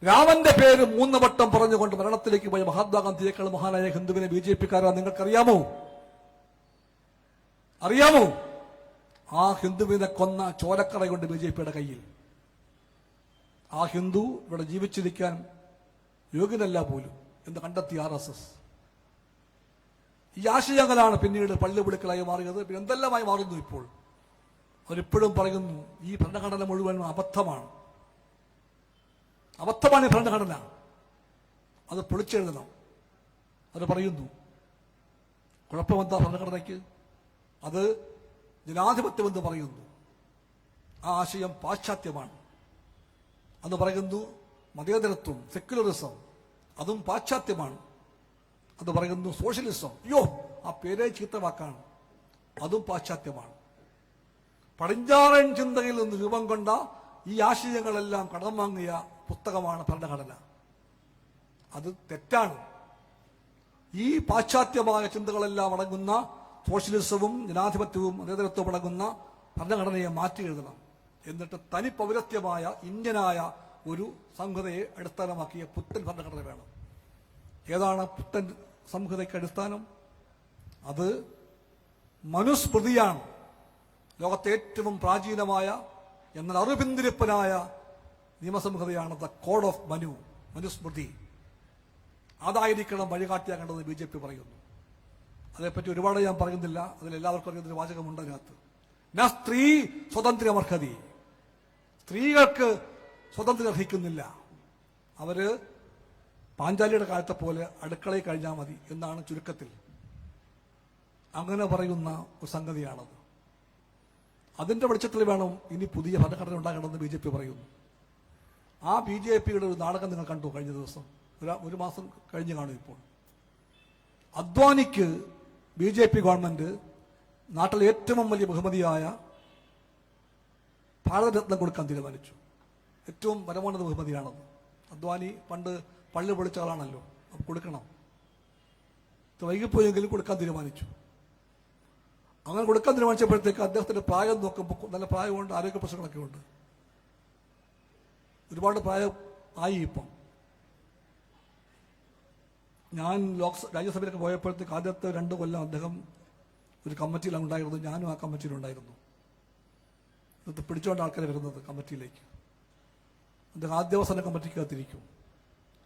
3 വട്ടം പറഞ്ഞുകൊണ്ട് മരണത്തിലേക്ക് പോയ മഹാത്മാഗാന്ധിയേക്കാൾ മഹാനായ ഹിന്ദുവിനെ BJP-ക്കാരാ നിങ്ങൾക്കറിയാമോ? അറിയാമോ? ആ ഹിന്ദുവിനെ കൊന്ന ചോരക്കറയുണ്ട് BJP-യുടെ കയ്യിൽ. ആ ഹിന്ദു ഇവിടെ ജീവിച്ചിരിക്കാൻ യോഗ്യനല്ല പോലും എന്ന് കണ്ടെത്തി RSS. ഈ ആശയങ്ങളാണ് പിന്നീട് പള്ളിവിടുക്കളായി മാറിയത്. പിന്നെ എന്തെല്ലാമായി മാറുന്നു ഇപ്പോൾ. അവരിപ്പോഴും പറയുന്നു ഈ ഭരണഘടന മുഴുവൻ അബദ്ധമാണ്. ഈ ഭരണഘടന. അത് പൊളിച്ചെഴുതണം. അത് പറയുന്നു. കുഴപ്പമെന്താ ഭരണഘടനയ്ക്ക്? അത് ജനാധിപത്യമെന്ന് പറയുന്നു. ആ ആശയം പാശ്ചാത്യമാണ്. അത് പറയുന്നു മതേതരത്വം, സെക്യുലറിസം, അതും പാശ്ചാത്യമാണ്. അത് പറയുന്നു സോഷ്യലിസം. അയ്യോ, ആ പേരേ ചീത്തവാക്കാണ്. അതും പാശ്ചാത്യമാണ്. പടിഞ്ഞാറൻ ചിന്തയിൽ നിന്ന് രൂപം കൊണ്ട ഈ ആശയങ്ങളെല്ലാം കടം വാങ്ങിയ പുസ്തകമാണ് ഭരണഘടന. അത് തെറ്റാണ്. ഈ പാശ്ചാത്യമായ ചിന്തകളെല്ലാം അടങ്ങുന്ന സോഷ്യലിസവും ജനാധിപത്യവും മതേതരത്വവും അടങ്ങുന്ന ഭരണഘടനയെ മാറ്റി എഴുതണം. എന്നിട്ട് തനി പൗരത്വമായ ഇന്ത്യനായ ഒരു സംഹിതയെ അടിസ്ഥാനമാക്കിയ പുത്തൻ ഭരണഘടന വേണം. ഏതാണ് പുത്തൻ സംഹിതയ്ക്ക് അടിസ്ഥാനം? അത് മനുസ്മൃതിയാണ്. ലോകത്തെ ഏറ്റവും പ്രാചീനമായ എന്നാൽ അറിവിന്തിരിപ്പനായ നിയമസംഹിതയാണ് ദ കോഡ് ഓഫ് മനുസ്മൃതി. അതായിരിക്കണം വഴികാട്ടിയാകേണ്ടത് BJP പറയുന്നു. അതേപ്പറ്റി ഒരുപാട് ഞാൻ പറയുന്നില്ല. അതിലെല്ലാവർക്കും അറിയുന്നൊരു വാചകമുണ്ട് അതിനകത്ത്. ന സ്ത്രീ സ്വതന്ത്രമർഹതി. സ്ത്രീകൾക്ക് സ്വതന്ത്രം അർഹിക്കുന്നില്ല. അവര് പാഞ്ചാലിയുടെ കാലത്തെ പോലെ അടുക്കളയിൽ കഴിഞ്ഞാൽ മതി എന്നാണ് ചുരുക്കത്തിൽ. അങ്ങനെ പറയുന്ന ഒരു സംഗതിയാണത്. അതിന്റെ വെളിച്ചത്തിൽ വേണം ഇനി പുതിയ ഭരണഘടന ഉണ്ടാകണമെന്ന് BJP പറയുന്നു. ആ BJP-യുടെ ഒരു നാടകം നിങ്ങൾ കണ്ടു കഴിഞ്ഞ ദിവസം. ഒരു മാസം കഴിഞ്ഞ് കാണും. ഇപ്പോൾ അദ്വാനിക്ക് BJP ഗവൺമെന്റ് നാട്ടിലെ ഏറ്റവും വലിയ ബഹുമതിയായ ഭാരതരത്നം കൊടുക്കാൻ തീരുമാനിച്ചു. ഏറ്റവും പരമോന്നത ബഹുമതിയാണത്. അദ്വാനി പണ്ട് പള്ളി പൊളിച്ച ആളാണല്ലോ, അത് കൊടുക്കണം. വൈകിപ്പോയെങ്കിലും കൊടുക്കാൻ തീരുമാനിച്ചു. അങ്ങനെ കൊടുക്കാൻ തീരുമാനിച്ചപ്പോഴത്തേക്ക് അദ്ദേഹത്തിന്റെ പ്രായം നോക്കുമ്പോൾ നല്ല പ്രായമുണ്ട്, ആരോഗ്യ പ്രശ്നങ്ങളൊക്കെ ഉണ്ട്. ഒരുപാട് പ്രായം ആയി. ഇപ്പം ഞാൻ രാജ്യസഭയിലൊക്കെ പോയപ്പോഴത്തേക്ക് ആദ്യത്തെ 2 കൊല്ലം അദ്ദേഹം ഒരു കമ്മിറ്റിയിലാണ് ഉണ്ടായിരുന്നത്. ഞാനും ആ കമ്മിറ്റിയിലുണ്ടായിരുന്നു. ഇത് പിടിച്ചുകൊണ്ട് ആൾക്കാരെ വരുന്നത് കമ്മിറ്റിയിലേക്ക്. അദ്ദേഹം ആദ്യാവസാന കമ്മിറ്റിക്കകത്തിരിക്കും,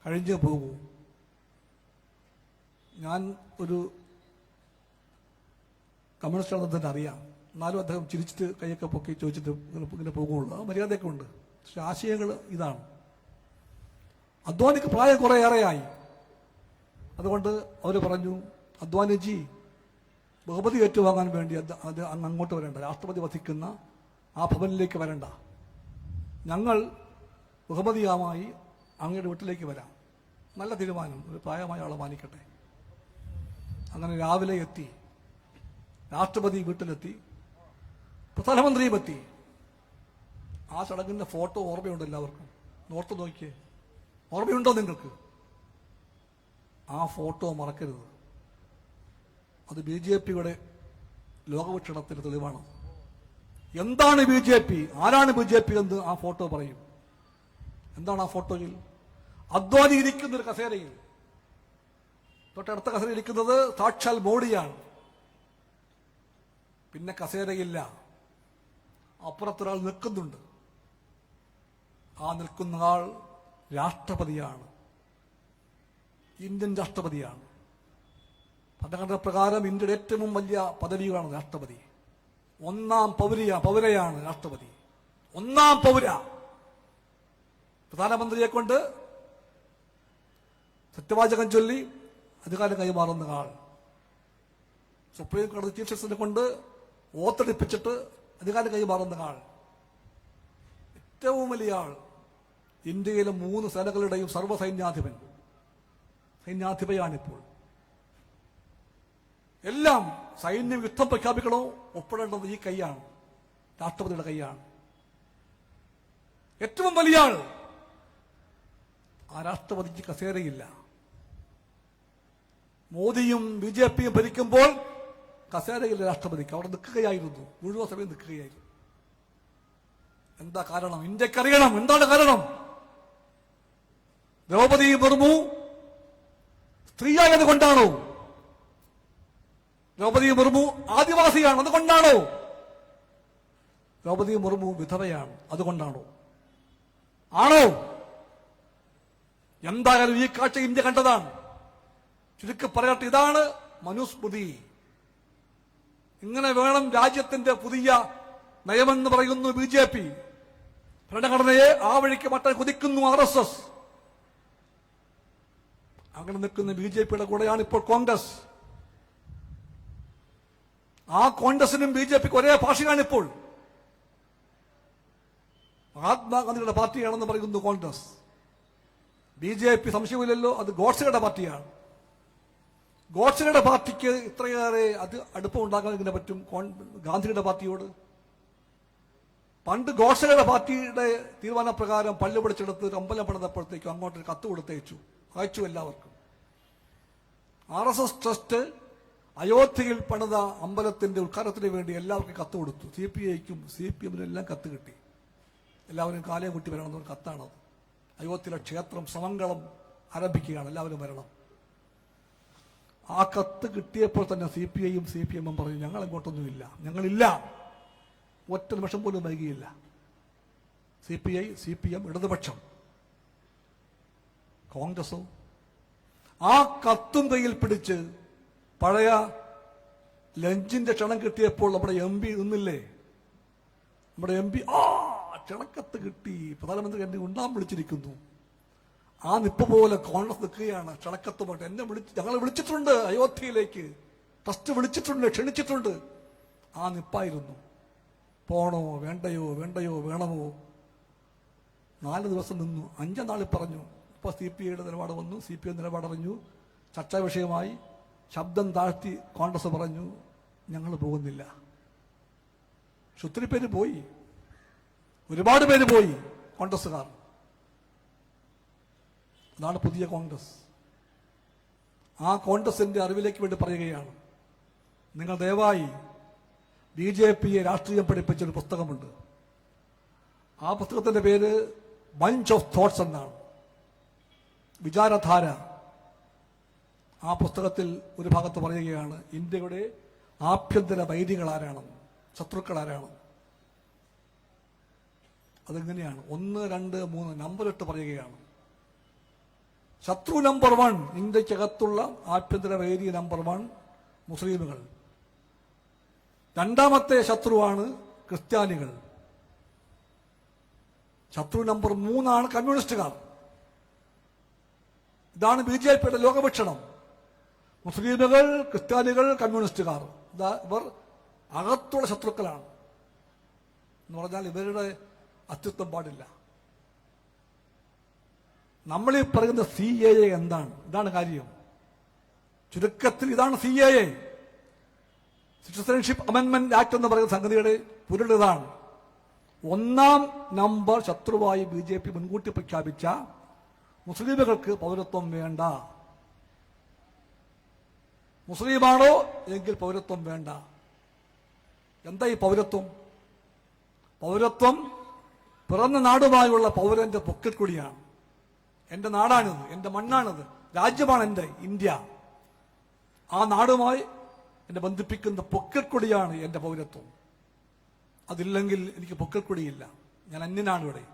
കഴിഞ്ഞ് പോകൂ. ഞാൻ ഒരു കമ്മ്യൂണിസ്റ്റാണെന്ന് തന്നെ അറിയാം. എന്നാലും അദ്ദേഹം ചിരിച്ചിട്ട് കൈയൊക്കെ പൊക്കി ചോദിച്ചിട്ട് ഇങ്ങനെ പോകുള്ളൂ. ആ മര്യാദയൊക്കെ ഉണ്ട്. പക്ഷെ ആശയങ്ങൾ ഇതാണ്. അദ്വാനിക്ക് പ്രായം കുറെ ഏറെയായി. അതുകൊണ്ട് അവർ പറഞ്ഞു, അദ്വാനിജി ബഹുമതി ഏറ്റുവാങ്ങാൻ വേണ്ടി അത് അങ്ങോട്ട് വരണ്ട, രാഷ്ട്രപതി വധിക്കുന്ന ആ ഭവനിലേക്ക് വരണ്ട, ഞങ്ങൾ ബഹുമതിയാമായി അങ്ങയുടെ വീട്ടിലേക്ക് വരാം. നല്ല തീരുമാനം, ഒരു പ്രായമായ ആളെ മാനിക്കട്ടെ. അങ്ങനെ രാവിലെ എത്തി. രാഷ്ട്രപതി വീട്ടിലെത്തി, പ്രധാനമന്ത്രിയും എത്തി. ആ ചടങ്ങിന്റെ ഫോട്ടോ ഓർമ്മയുണ്ട് എല്ലാവർക്കും. ഓർത്ത് നോക്കിയേ, ഓർമ്മയുണ്ടോ നിങ്ങൾക്ക്? ആ ഫോട്ടോ മറക്കരുത്. അത് BJP-യുടെ ലോകവീക്ഷണത്തിന് തെളിവാണ്. എന്താണ് BJP, ആരാണ് BJP എന്ന് ആ ഫോട്ടോ പറയും. എന്താണ് ആ ഫോട്ടോയിൽ? അദ്വാനി ഇരിക്കുന്ന ഒരു കസേരയിൽ, തൊട്ടടുത്ത കസേര ഇരിക്കുന്നത് സാക്ഷാൽ മോഡിയാണ്. പിന്നെ കസേരയില്ല, അപ്പുറത്തൊരാൾ നിൽക്കുന്നുണ്ട്. ആ നിൽക്കുന്ന ആൾ രാഷ്ട്രപതിയാണ്, ഇന്ത്യൻ രാഷ്ട്രപതിയാണ്. ഭരണഘടന പ്രകാരം ഇന്ത്യയുടെ ഏറ്റവും വലിയ പദവിയാണ് രാഷ്ട്രപതി. 1ാം പൗരയാണ് രാഷ്ട്രപതി, 1ാം പൗര. പ്രധാനമന്ത്രിയെ കൊണ്ട് സത്യവാചകം ചൊല്ലി അധികാരം കൈമാറുന്ന ആൾ, സുപ്രീം കോടതി ചീഫ് ജസ്റ്റിസിനെ കൊണ്ട് ഓത്തടിപ്പിച്ചിട്ട് അധികാരം കൈമാറുന്ന ആൾ, ഏറ്റവും വലിയ ആൾ, ഇന്ത്യയിലെ 3 സേനകളുടെയും സൈന്യാധിപയാണിപ്പോൾ. എല്ലാം സൈന്യം യുദ്ധം പ്രഖ്യാപിക്കണോ ഒപ്പിടേണ്ടത് ഈ കൈയാണ്, രാഷ്ട്രപതിയുടെ കൈയാണ്. ഏറ്റവും വലിയ ആൾ, ആ രാഷ്ട്രപതിക്ക് കസേരയില്ല. മോദിയും BJPയും ഭരിക്കുമ്പോൾ കസേരയില്ല രാഷ്ട്രപതിക്ക്, അവിടെ നിൽക്കുകയായിരുന്നു, മുഴുവൻ സമയം നിൽക്കുകയായിരുന്നു. എന്താ കാരണം? ഇന്ത്യക്കറിയണം എന്താണ് കാരണം. ദ്രൗപദി മുർമു സ്ത്രീയായത് കൊണ്ടാണോ? ദ്രൗപദി മുർമു ആദിവാസിയാണ് അതുകൊണ്ടാണോ? ദ്രൗപദി മുർമു വിധവയാണ് അതുകൊണ്ടാണോ? ആണോ? എന്തായാലും ഈ കാഴ്ച ഇന്ത്യ കണ്ടതാണ്. ചുരുക്കി പറയട്ടെ, ഇതാണ് മനുസ്മൃതി. ഇങ്ങനെ വേണം രാജ്യത്തിന്റെ പുതിയ നയമെന്ന് പറയുന്നു BJP. ഭരണഘടനയെ ആ വഴിക്ക് മറ്റാൻ കുതിക്കുന്നു RSS. അങ്ങനെ നിൽക്കുന്ന BJPയുടെ കൂടെയാണ് ഇപ്പോൾ കോൺഗ്രസ്. ആ കോൺഗ്രസിനും BJPക്ക് ഒരേ ഭാഷയാണിപ്പോൾ. മഹാത്മാഗാന്ധിയുടെ പാർട്ടിയാണെന്ന് പറയുന്നു കോൺഗ്രസ്. BJP സംശയമില്ലല്ലോ, അത് ഗോഡ്സെയുടെ പാർട്ടിയാണ്. ഗോഡ്സെയുടെ പാർട്ടിക്ക് ഇത്രയേറെ അടുപ്പം ഉണ്ടാക്കാൻ ഇങ്ങനെ പറ്റും ഗാന്ധിയുടെ പാർട്ടിയോട്? പണ്ട് ഗോഡ്സെയുടെ പാർട്ടിയുടെ തീരുമാനപ്രകാരം പള്ളി പിടിച്ചെടുത്ത് അമ്പലം പണിതപ്പോഴത്തേക്കും അങ്ങോട്ടൊരു കത്ത് അയച്ചു എല്ലാവർക്കും. RSS ട്രസ്റ്റ് അയോധ്യയിൽ പണിത അമ്പലത്തിന്റെ ഉദ്ഘാടനത്തിന് വേണ്ടി എല്ലാവർക്കും കത്ത് കൊടുത്തു. CPIക്കും CPMനും എല്ലാം കത്ത് കിട്ടി. എല്ലാവരും കാലം കുട്ടി വരണമെന്നൊരു കത്താണത്. അയോധ്യയിലെ ക്ഷേത്രം സമങ്കളം ആരംഭിക്കുകയാണ്, എല്ലാവരും വരണം. ആ കത്ത് കിട്ടിയപ്പോൾ തന്നെ CPIയും CPMും പറഞ്ഞു, ഞങ്ങൾ അങ്ങോട്ടൊന്നുമില്ല, ഞങ്ങളില്ല. ഒറ്റ നിമിഷം പോലും വൈകിയില്ല. CPI CPM ഇടതുപക്ഷം, കോൺഗ്രസോ ആ കത്തും കയ്യിൽ പിടിച്ച് പഴയ ലഞ്ചിന്റെ ക്ഷണം കിട്ടിയപ്പോൾ നമ്മുടെ MP നിന്നില്ലേ? നമ്മുടെ MP ക്ഷണക്കത്ത് കിട്ടി, പ്രധാനമന്ത്രി എന്നെ ഉണ്ടാൻ വിളിച്ചിരിക്കുന്നു. ആ നിപ്പ് പോലെ കോൺഗ്രസ് നിൽക്കുകയാണ് ക്ഷണക്കത്തുമായിട്ട്. ഞങ്ങളെ വിളിച്ചിട്ടുണ്ട് അയോധ്യയിലേക്ക്, ട്രസ്റ്റ് വിളിച്ചിട്ടുണ്ട്, ക്ഷണിച്ചിട്ടുണ്ട്. ആ നിപ്പായിരുന്നു. പോണോ വേണ്ടയോ വേണമോ 4 ദിവസം നിന്നു. 5ാം നാളിൽ പറഞ്ഞു. ഇപ്പോൾ CPIയുടെ നിലപാട് വന്നു, CPM നിലപാടറിഞ്ഞു, ചർച്ചാ വിഷയമായി. ശബ്ദം താഴ്ത്തി കോൺഗ്രസ് പറഞ്ഞു, ഞങ്ങൾ പോകുന്നില്ല. ഒത്തിരി പേര് പോയി, ഒരുപാട് പേര് പോയി കോൺഗ്രസ്സുകാർ. അതാണ് പുതിയ കോൺഗ്രസ്. ആ കോൺഗ്രസിന്റെ അറിവിലേക്ക് വേണ്ടി പറയുകയാണ്, നിങ്ങൾ ദയവായി BJPയെ രാഷ്ട്രീയം പഠിപ്പിച്ചൊരു പുസ്തകമുണ്ട്. ആ പുസ്തകത്തിന്റെ പേര് ബഞ്ച് ഓഫ് തോട്ട്സ് എന്നാണ്, വിചാരധാര. ആ പുസ്തകത്തിൽ ഒരു ഭാഗത്ത് പറയുകയാണ് ഇന്ത്യയുടെ ആഭ്യന്തര വൈരികൾ ആരാണെന്ന്, ശത്രുക്കൾ ആരാണെന്ന്. അതെങ്ങനെയാണ്? 1, 2, 3 നമ്പറിട്ട് പറയുകയാണ്. ശത്രു നമ്പർ 1, ഇന്ത്യക്കകത്തുള്ള ആഭ്യന്തര വൈരി നമ്പർ 1 മുസ്ലിമുകൾ. രണ്ടാമത്തെ ശത്രുവാണ് ക്രിസ്ത്യാനികൾ. ശത്രു നമ്പർ 3 കമ്മ്യൂണിസ്റ്റുകാർ. ഇതാണ് BJPയുടെ ലോകവീക്ഷണം. മുസ്ലിമുകൾ, ക്രിസ്ത്യാനികൾ, കമ്മ്യൂണിസ്റ്റുകാർ, ഇവർ അകത്തുള്ള ശത്രുക്കളാണ് എന്ന് പറഞ്ഞാൽ ഇവരുടെ അസ്തിത്വം പാടില്ല. നമ്മളീ പറയുന്ന CAA എന്താണ്? ഇതാണ് കാര്യം. ചുരുക്കത്തിൽ ഇതാണ് CAA, സിറ്റിസൺഷിപ്പ് അമെന്റ്മെന്റ് ആക്ട് എന്ന് പറയുന്ന സംഗതിയുടെ പുരളിതാണ്. 1ാം നമ്പർ ശത്രുവായി BJP മുൻകൂട്ടി പ്രഖ്യാപിച്ച മുസ്ലിമുകൾക്ക് പൗരത്വം വേണ്ട. മുസ്ലിമാണോ എങ്കിൽ പൗരത്വം വേണ്ട. എന്താ ഈ പൗരത്വം? പൗരത്വം പിറന്ന നാടുമായുള്ള പൗരന്റെ പൊക്കൽ കൊടിയാണ്. എന്റെ നാടാണിത്, എന്റെ മണ്ണാണിത്, രാജ്യമാണ് എന്റെ ഇന്ത്യ. ആ നാടുമായി എന്നെ ബന്ധിപ്പിക്കുന്ന പൊക്കൽ കൊടിയാണ് എന്റെ പൗരത്വം. അതില്ലെങ്കിൽ എനിക്ക് പൊക്കൽ കൊടിയില്ല, ഞാൻ അന്യനാണ് ഇവിടെ.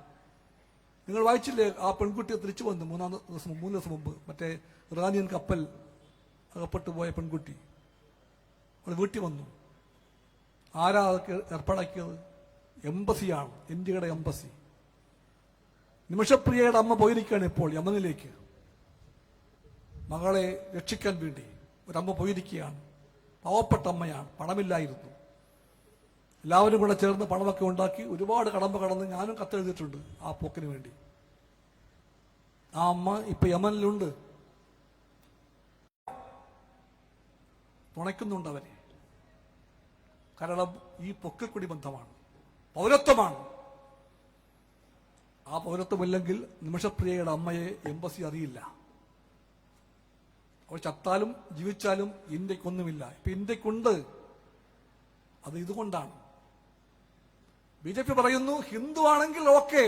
നിങ്ങൾ വായിച്ചില്ലേ ആ പെൺകുട്ടിയെ തിരിച്ചു വന്നു 3 ദിവസം മുമ്പ്, മറ്റേ ഇറാനിയൻ കപ്പൽ അകപ്പെട്ടു പോയ പെൺകുട്ടി. അവൾ വീട്ടിൽ വന്നു. ആരാ അതൊക്കെ ഏർപ്പാടാക്കിയത്? എംബസിയാണ്, ഇന്ത്യയുടെ എംബസി. നിമിഷപ്രിയയുടെ അമ്മ പോയിരിക്കുകയാണ് ഇപ്പോൾ യമനിലേക്ക് മകളെ രക്ഷിക്കാൻ വേണ്ടി. ഒരമ്മ പോയിരിക്കുകയാണ്, പാവപ്പെട്ട അമ്മയാണ്, പണമില്ലായിരുന്നു. എല്ലാവരും കൂടെ ചേർന്ന് പണമൊക്കെ ഉണ്ടാക്കി ഒരുപാട് കടമ്പ കടന്ന് ഞാനും കത്തെഴുതിയിട്ടുണ്ട് ആ പോക്കിന് വേണ്ടി. ആ അമ്മ ഇപ്പൊ യമനിലുണ്ട്, തുണയ്ക്കുന്നുണ്ട് അവരെ. കാരണം ഈ പൊക്കിൾക്കൊടി ബന്ധമാണ്, പൗരത്വമാണ്. ആ പൗരത്വമില്ലെങ്കിൽ നിമിഷപ്രിയയുടെ അമ്മയെ എംബസി അറിയില്ല. അവർ ചത്താലും ജീവിച്ചാലും ഇന്ത്യക്കൊന്നുമില്ല. ഇപ്പൊ ഇന്ത്യക്കുണ്ട്, അത് ഇതുകൊണ്ടാണ്. BJP പറയുന്നു ഹിന്ദു ആണെങ്കിൽ ഓക്കെ,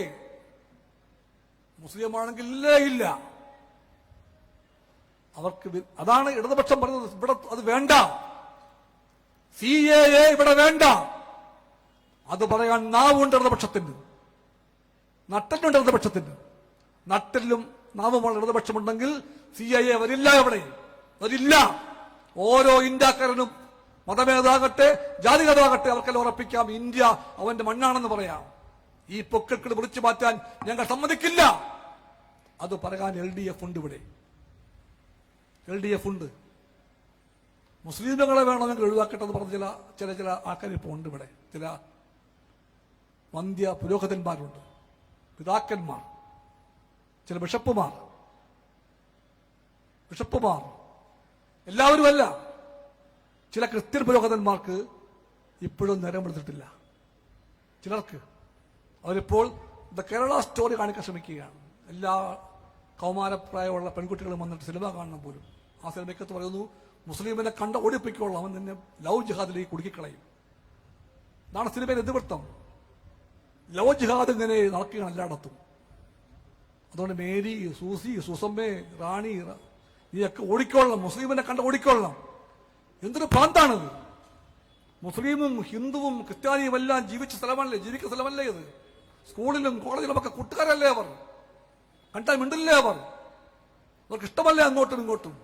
മുസ്ലിം ആണെങ്കിൽ ഇല്ലേ ഇല്ല. അവർക്ക് അതാണ് ഇടതുപക്ഷം പറയുന്നത്. ഇവിടെ അത് വേണ്ട, CAA ഇവിടെ വേണ്ട. അത് പറയാൻ നാവുണ്ട് ഇടതുപക്ഷത്തിന്, നട്ടലുണ്ട് ഇടതുപക്ഷത്തിന്. നട്ടലിലും നാവുമുള്ള ഇടതുപക്ഷമുണ്ടെങ്കിൽ CAA വരില്ല, ഇവിടെ വരില്ല. ഓരോ ഇന്ത്യക്കാരനും മതമേതാകട്ടെ ജാതികതാകട്ടെ അവർക്കെല്ലാം ഉറപ്പിക്കാം, ഇന്ത്യ അവന്റെ മണ്ണാണെന്ന് പറയാം. ഈ പൊക്കിൾക്കൊടി മുറിച്ചു മാറ്റാൻ ഞങ്ങൾ സമ്മതിക്കില്ല. അത് പറയാൻ LDF ഉണ്ട്, ഇവിടെ LDF ഉണ്ട്. മുസ്ലിമുകളെ വേണമെങ്കിൽ ഒഴിവാക്കട്ടെ എന്ന് പറഞ്ഞ ചില ആൾക്കാർ ഇപ്പോൾ ഉണ്ട് ഇവിടെ. ചില വന്ധ്യ പുരോഹിതന്മാരുണ്ട്, പിതാക്കന്മാർ, ചില ബിഷപ്പുമാർ എല്ലാവരുമല്ല. ചില ക്രിസ്ത്യൻ പുരോഹിതന്മാർക്ക് ഇപ്പോഴും നേരം എടുത്തിട്ടില്ല. ചിലർക്ക് അവരിപ്പോൾ ദ കേരള സ്റ്റോറി കാണിക്കാൻ ശ്രമിക്കുകയാണ്. എല്ലാ കൗമാരപ്രായമുള്ള പെൺകുട്ടികളും വന്നിട്ട് സിനിമ കാണണം പോലും. ആ സിനിമയ്ക്കത്ത് പറയുന്നു മുസ്ലിമിനെ കണ്ട ഓടിപ്പിക്കുള്ളൂ, അവൻ നിന്നെ ലവ് ജിഹാദിലേക്ക് കുടുക്കിക്കളയും. ഇതാണ് സിനിമയുടെ ഇതിവൃത്തം. ലവ് ജിഹാദ് ഇങ്ങനെ നടക്കുകയാണ് എല്ലായിടത്തും. അതുകൊണ്ട് മേരി, സൂസി, സുസമ്മേ, റാണി, നീയൊക്കെ ഓടിക്കൊള്ളണം, മുസ്ലിമിനെ കണ്ട ഓടിക്കൊള്ളണം. എന്തൊരു പ്രാന്താണിത്! മുസ്ലിമും ഹിന്ദുവും ക്രിസ്ത്യാനിയും എല്ലാം ജീവിക്കുന്ന സ്ഥലമല്ലേ ഇത്? സ്കൂളിലും കോളേജിലും ഒക്കെ കൂട്ടുകാരല്ലേ അവർ? കണ്ടാൽ മിണ്ടില്ലേ അവർ? അവർക്ക് ഇഷ്ടമല്ലേ അങ്ങോട്ടും ഇങ്ങോട്ടും?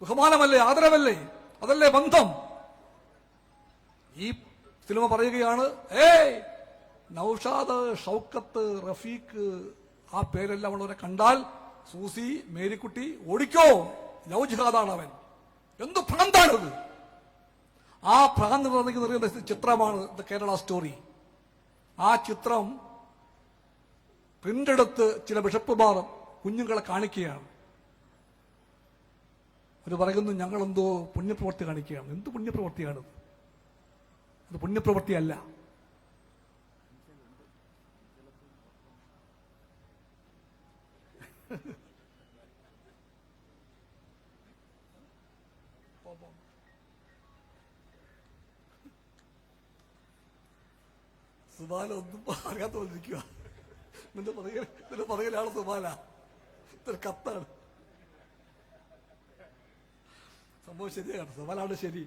ബഹുമാനമല്ലേ, ആദരവല്ലേ? അതല്ലേ ബന്ധം? ഈ സിനിമ പറയുകയാണ്, നൌഷാദ്, ഷൗക്കത്ത്, റഫീഖ്, ആ പേരെല്ലാം ഉള്ളവരെ കണ്ടാൽ സൂസി, മേരിക്കുട്ടി ഓടിക്കോ, ലവ് ജിഹാദാണ് അവൻ. എന്ത് ഭ്രാന്താണത്! ആ ഭ്രാന്ത് നിറഞ്ഞ ചിത്രമാണ് ദ കേരള സ്റ്റോറി. ആ ചിത്രം പ്രിന്റെടുത്ത് ചില ബിഷപ്പുമാർ കുഞ്ഞുങ്ങളെ കാണിക്കുകയാണ്. അവർ പറയുന്നു ഞങ്ങളെന്തോ പുണ്യപ്രവൃത്തി കാണിക്കുകയാണ്. എന്ത് പുണ്യപ്രവൃത്തിയാണത്? അത് പുണ്യപ്രവൃത്തിയല്ല. സുബാല ഒന്നും അറിയാത്ത പോലിരിക്കുക. നിന്റെ പറയലാണ് സുബാല. ഇതൊരു കത്താണ്. സംഭവം ശരിയാണ്, സുബാലാണ് ശരി.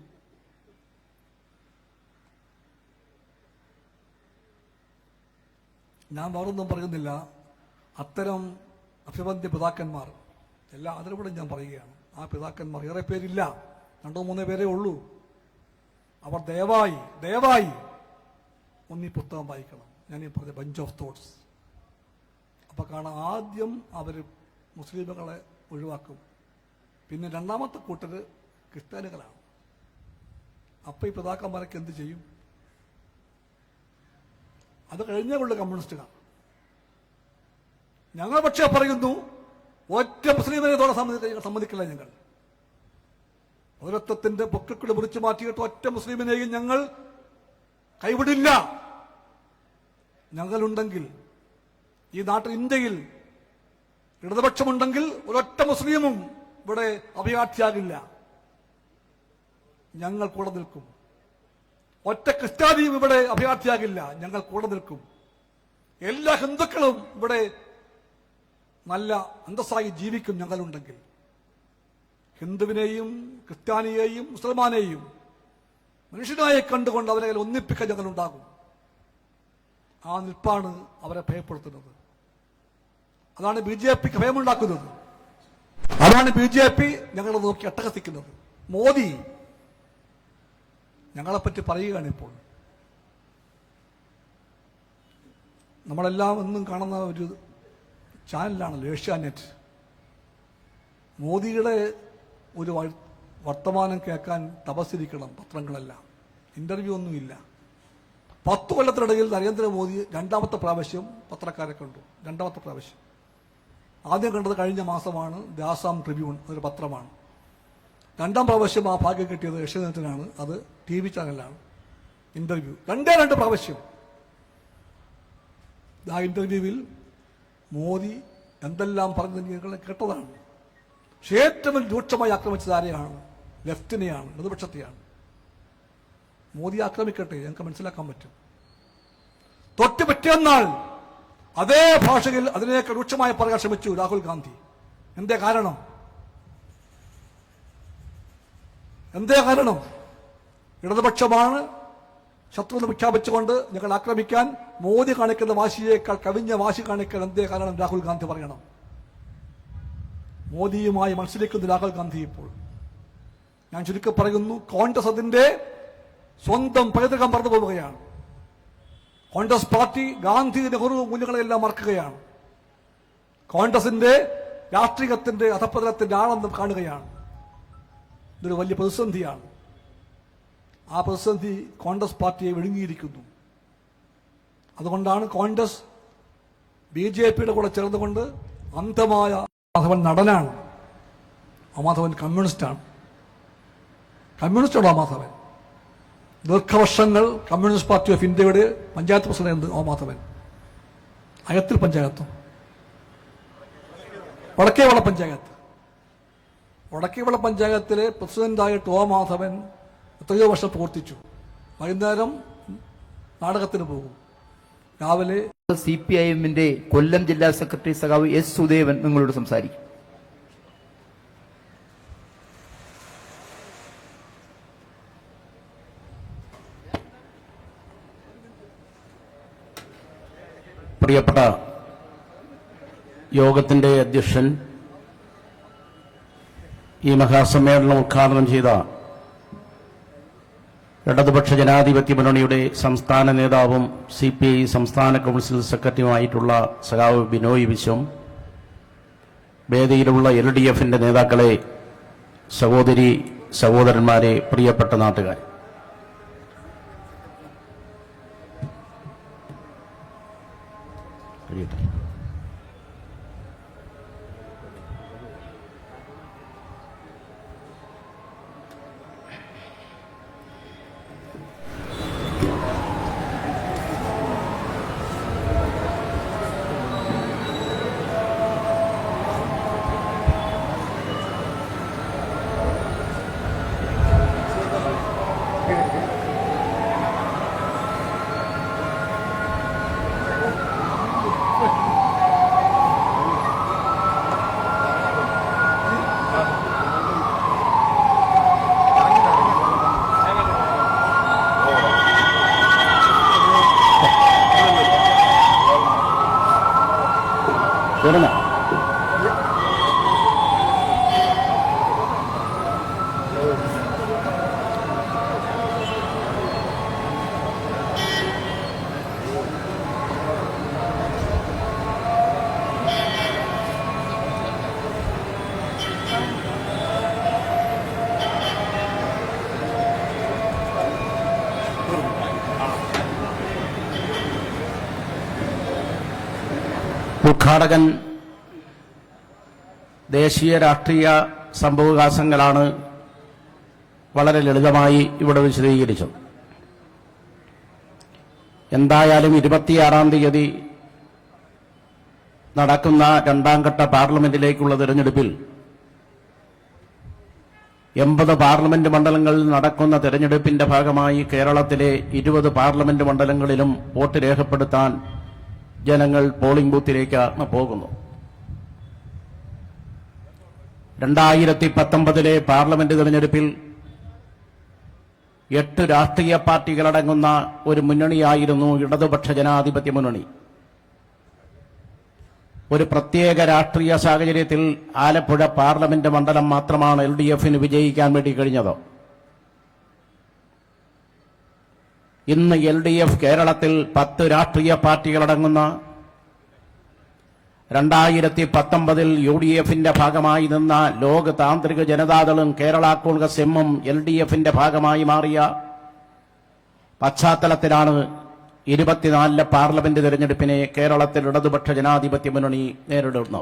ഞാൻ വേറൊന്നും പറയുന്നില്ല. അത്തരം അഭിവന്ദ്യ പിതാക്കന്മാർ എല്ലാ അതിലൂടെ ഞാൻ പറയുകയാണ്. ആ പിതാക്കന്മാർ ഏറെ പേരില്ല, 2-3 പേരേ ഉള്ളൂ. അവർ ദയവായി ഒന്നീ പുസ്തകം വായിക്കണം. ഞാൻ ഈ പറഞ്ഞ ബഞ്ച് ഓഫ് തോട്ട്സ്. അപ്പൊ കാണാം, ആദ്യം അവർ മുസ്ലിമുകളെ ഒഴിവാക്കും, പിന്നെ രണ്ടാമത്തെ കൂട്ടര് ക്രിസ്ത്യാനികളാണ്. അപ്പൊ ഈ പിതാക്കന്മാരൊക്കെ എന്ത് ചെയ്യും? അത് കഴിഞ്ഞേ ഉള്ളു കമ്മ്യൂണിസ്റ്റുകാർ. ഞങ്ങൾ പക്ഷേ പറയുന്നു, ഒറ്റ മുസ്ലിമിനെ ഇതോടെ സമ്മതിക്കില്ല. ഞങ്ങൾ പൗരത്വത്തിന്റെ പൊക്കിൾക്കൊടി മുറിച്ചു മാറ്റിയിട്ട് ഒറ്റ മുസ്ലിമിനെയും ഞങ്ങൾ കൈവിടില്ല. ഞങ്ങളുണ്ടെങ്കിൽ ഈ നാട്ടിൽ, ഇന്ത്യയിൽ ഇടതുപക്ഷമുണ്ടെങ്കിൽ ഒരൊറ്റ മുസ്ലിമും ഇവിടെ അഭയാർത്ഥിയാകില്ല. ഞങ്ങൾ കൂടെ നിൽക്കും. ഒറ്റ ക്രിസ്ത്യാനിയും ഇവിടെ അഭയാർത്ഥിയാകില്ല. ഞങ്ങൾ കൂടെ നിൽക്കും. എല്ലാ ഹിന്ദുക്കളും ഇവിടെ നല്ല അന്തസ്സായി ജീവിക്കും ഞങ്ങളുണ്ടെങ്കിൽ. ഹിന്ദുവിനെയും ക്രിസ്ത്യാനിയെയും മുസൽമാനെയും മനുഷ്യനായി കണ്ടുകൊണ്ട് അവരെ ഒന്നിപ്പിക്കാൻ ഞങ്ങളുണ്ടാകും. ആ നിൽപ്പാണ് അവരെ ഭയപ്പെടുത്തുന്നത്. അതാണ് BJPക്ക് ഭയമുണ്ടാക്കുന്നത്. അതാണ് BJP ഞങ്ങളെ നോക്കി അട്ടഹസിക്കുന്നത്. മോദി ഞങ്ങളെപ്പറ്റി പറയുകയാണ് ഇപ്പോൾ. നമ്മളെല്ലാം എന്നും കാണുന്ന ഒരു ചാനലാണല്ലോ ഏഷ്യാനെറ്റ്. മോദിയുടെ ഒരു വർത്തമാനം കേൾക്കാൻ തപസ്സിരിക്കണം പത്രങ്ങളെല്ലാം. ഇന്റർവ്യൂ ഒന്നുമില്ല. 10 കൊല്ലത്തിനിടയിൽ നരേന്ദ്രമോദി രണ്ടാമത്തെ പ്രാവശ്യം പത്രക്കാരെ കണ്ടു. രണ്ടാമത്തെ പ്രാവശ്യം. ആദ്യം കണ്ടത് കഴിഞ്ഞ മാസമാണ്. ദി ആസാം ട്രിബ്യൂൺ ഒരു പത്രമാണ്. രണ്ടാം പ്രാവശ്യം ആ ഭാഗ്യം കിട്ടിയത് ഏഷ്യാനെറ്റിനാണ്. അത് TV ചാനലാണ്. ഇന്റർവ്യൂ രണ്ട് പ്രാവശ്യം. ആ ഇന്റർവ്യൂവിൽ മോദി എന്തെല്ലാം പറഞ്ഞത് നിങ്ങൾ കേട്ടതാണ്. പക്ഷേ ഏറ്റവും രൂക്ഷമായി ആക്രമിച്ചത് ആരെയാണ്? ലെഫ്റ്റിനെയാണ്, ഇടതുപക്ഷത്തെയാണ്. മോദി ആക്രമിക്കട്ടെ, ഞങ്ങൾക്ക് മനസ്സിലാക്കാൻ പറ്റും. തൊട്ട് പിറ്റേന്നാൾ അതേ ഭാഷയിൽ അതിനേക്കാൾ രൂക്ഷമായി പറയാൻ ശ്രമിച്ചു രാഹുൽ ഗാന്ധി. എന്തേ കാരണം? ഇടതുപക്ഷമാണ് ശത്രുത പ്രഖ്യാപിച്ചുകൊണ്ട് ഞങ്ങൾ ആക്രമിക്കാൻ മോദി കാണിക്കുന്ന വാശിയേക്കാൾ കവിഞ്ഞ വാശി കാണിക്കാൻ എന്തേ കാരണം രാഹുൽ ഗാന്ധി പറയണം. മോദിയുമായി മത്സരിക്കുന്ന രാഹുൽ ഗാന്ധി ഇപ്പോൾ, ഞാൻ ചുരുക്കി പറയുന്നു, കോൺഗ്രസ് അതിന്റെ സ്വന്തം പൈതൃകം പറഞ്ഞു പോവുകയാണ്. കോൺഗ്രസ് പാർട്ടി ഗാന്ധി നെഹ്റു മൂല്യങ്ങളെല്ലാം മറക്കുകയാണ്. കോൺഗ്രസിന്റെ രാഷ്ട്രീയത്തിന്റെ അധപ്പതനത്തിന്റെ ആണെന്ന് കാണുകയാണ്. ഇതൊരു വലിയ പ്രതിസന്ധിയാണ്. ആ പ്രതിസന്ധി കോൺഗ്രസ് പാർട്ടിയെ വിഴുങ്ങിയിരിക്കുന്നു. അതുകൊണ്ടാണ് കോൺഗ്രസ് BJPയുടെ കൂടെ ചേർന്നുകൊണ്ട് അന്ധമായ മാധവൻ നടനാണ്. ആ മാധവൻ കമ്മ്യൂണിസ്റ്റാണ്. കമ്മ്യൂണിസ്റ്റാണ് ആ മാധവൻ. ദീർഘവർഷങ്ങൾ കമ്മ്യൂണിസ്റ്റ് പാർട്ടി ഓഫ് ഇന്ത്യയുടെ പഞ്ചായത്ത് പ്രസിഡന്റ് ഓ മാധവൻ. അയത്തിൽ പഞ്ചായത്തും വടക്കേവള പഞ്ചായത്തിലെ പ്രസിഡന്റായിട്ട് ഓ മാധവൻ എത്രയോ വർഷം പ്രവർത്തിച്ചു. വൈകുന്നേരം നാടകത്തിന് പോകും. രാവിലെ CPIM-ന്റെ കൊല്ലം ജില്ലാ സെക്രട്ടറി സഖാവ് S. സുദേവൻ നിങ്ങളോട് സംസാരിക്കും. പ്രിയപ്പെട്ട യോഗത്തിന്റെ അധ്യക്ഷൻ, ഈ മഹാസമ്മേളനം ഉദ്ഘാടനം ചെയ്ത ഇടതുപക്ഷ ജനാധിപത്യ മുന്നണിയുടെ സംസ്ഥാന നേതാവും CPI സംസ്ഥാന കൗൺസിൽ സെക്രട്ടറിയുമായിട്ടുള്ള സഖാവ് ബിനോയ് വിശ്വം, വേദിയിലുള്ള LDF-ന്റെ നേതാക്കളെ, സഹോദരി സഹോദരന്മാരെ, പ്രിയപ്പെട്ട നാട്ടുകാർ, ഉദ്ഘാടകൻ ദേശീയ രാഷ്ട്രീയ സംഭവവികാസങ്ങളാണ് വളരെ ലളിതമായി ഇവിടെ വിശദീകരിച്ചത്. എന്തായാലും 26-ാം തീയതി നടക്കുന്ന രണ്ടാം ഘട്ട പാർലമെന്റിലേക്കുള്ള തെരഞ്ഞെടുപ്പിൽ 80 പാർലമെന്റ് മണ്ഡലങ്ങളിൽ നടക്കുന്ന തെരഞ്ഞെടുപ്പിന്റെ ഭാഗമായി കേരളത്തിലെ 20 പാർലമെന്റ് മണ്ഡലങ്ങളിലും വോട്ട് രേഖപ്പെടുത്താൻ ജനങ്ങൾ പോളിംഗ് ബൂത്തിലേക്കാണ് പോകുന്നു. 2019 പാർലമെന്റ് തെരഞ്ഞെടുപ്പിൽ 8 രാഷ്ട്രീയ പാർട്ടികളടങ്ങുന്ന ഒരു മുന്നണിയായിരുന്നു ഇടതുപക്ഷ ജനാധിപത്യ മുന്നണി. ഒരു പ്രത്യേക രാഷ്ട്രീയ സാഹചര്യത്തിൽ ആലപ്പുഴ പാർലമെന്റ് മണ്ഡലം മാത്രമാണ് LDF-ന് വിജയിക്കാൻ വേണ്ടി കഴിഞ്ഞത്. ഇന്ന് LDF കേരളത്തിൽ 10 രാഷ്ട്രീയ പാർട്ടികളടങ്ങുന്ന 2019 UDF-ന്റെ ഭാഗമായി നിന്ന ലോക് താന്ത്രിക ജനതാദളും കേരള കോൺഗ്രസ് എമ്മും LDF-ന്റെ ഭാഗമായി മാറിയ പശ്ചാത്തലത്തിലാണ് 24 പാർലമെന്റ് തെരഞ്ഞെടുപ്പിനെ കേരളത്തിൽ ഇടതുപക്ഷ ജനാധിപത്യ മുന്നണി നേരിടുന്നു.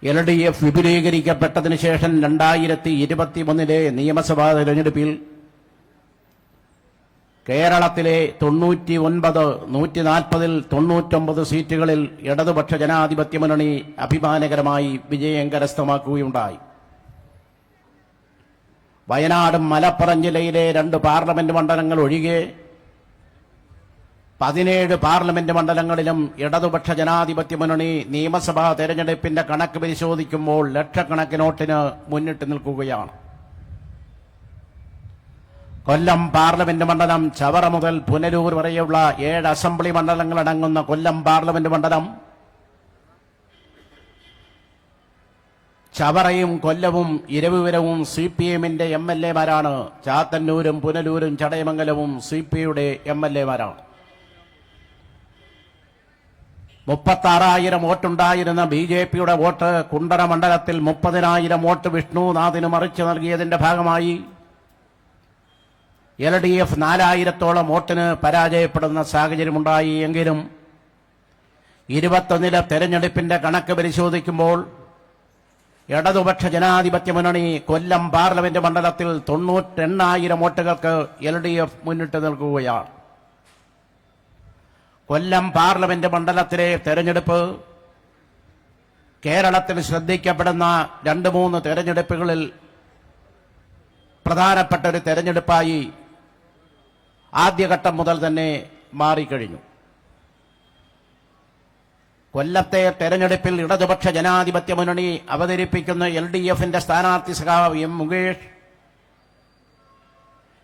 LDF വിപുലീകരിക്കപ്പെട്ടതിനു ശേഷം 2021 നിയമസഭാ തെരഞ്ഞെടുപ്പിൽ കേരളത്തിലെ 99, 140-ൽ 99 സീറ്റുകളിൽ ഇടതുപക്ഷ ജനാധിപത്യ മുന്നണി അഭിമാനകരമായി വിജയം കരസ്ഥമാക്കുകയുണ്ടായി. വയനാടും മലപ്പുറം ജില്ലയിലെ 2 പാർലമെന്റ് മണ്ഡലങ്ങൾ ഒഴികെ 17 പാർലമെന്റ് മണ്ഡലങ്ങളിലും ഇടതുപക്ഷ ജനാധിപത്യ മുന്നണി നിയമസഭാ തെരഞ്ഞെടുപ്പിന്റെ കണക്ക് പരിശോധിക്കുമ്പോൾ ലക്ഷക്കണക്കിന് വോട്ടിന് മുന്നിട്ട് നിൽക്കുകയാണ്. കൊല്ലം പാർലമെന്റ് മണ്ഡലം, ചവറ മുതൽ പുനലൂർ വരെയുള്ള 7 അസംബ്ലി മണ്ഡലങ്ങളടങ്ങുന്ന കൊല്ലം പാർലമെന്റ് മണ്ഡലം, ചവറയും കൊല്ലവും ഇരവിപുരവും CPM-ന്റെ MLA-മാരാണ്. ചാത്തന്നൂരും പുനലൂരും ചടയമംഗലവും CPI-യുടെ MLA-മാരാണ്. 36,000 വോട്ടുണ്ടായിരുന്ന BJP-യുടെ വോട്ട് കുണ്ടറ മണ്ഡലത്തിൽ 30,000 വോട്ട് വിഷ്ണുനാഥിന് മറിച്ചു നൽകിയതിന്റെ ഭാഗമായി LDF 4,000-ഓളം വോട്ടിന് പരാജയപ്പെടുന്ന സാഹചര്യമുണ്ടായി. എങ്കിലും 21-ലെ തെരഞ്ഞെടുപ്പിന്റെ കണക്ക് പരിശോധിക്കുമ്പോൾ ഇടതുപക്ഷ ജനാധിപത്യ മുന്നണി കൊല്ലം പാർലമെന്റ് മണ്ഡലത്തിൽ 98,000 വോട്ടുകൾക്ക് LDF മുന്നിട്ട് നിൽക്കുകയാണ്. കൊല്ലം പാർലമെന്റ് മണ്ഡലത്തിലെ തെരഞ്ഞെടുപ്പ് കേരളത്തിൽ ശ്രദ്ധിക്കപ്പെടുന്ന 2-3 തെരഞ്ഞെടുപ്പുകളിൽ പ്രധാനപ്പെട്ട ഒരു തെരഞ്ഞെടുപ്പായി ആദ്യഘട്ടം മുതൽ തന്നെ മാറിക്കഴിഞ്ഞു. കൊല്ലത്തെ തെരഞ്ഞെടുപ്പിൽ ഇടതുപക്ഷ ജനാധിപത്യ മുന്നണി അവതരിപ്പിക്കുന്ന LDF-ന്റെ സ്ഥാനാർത്ഥി സഖാവ് M. മുകേഷ്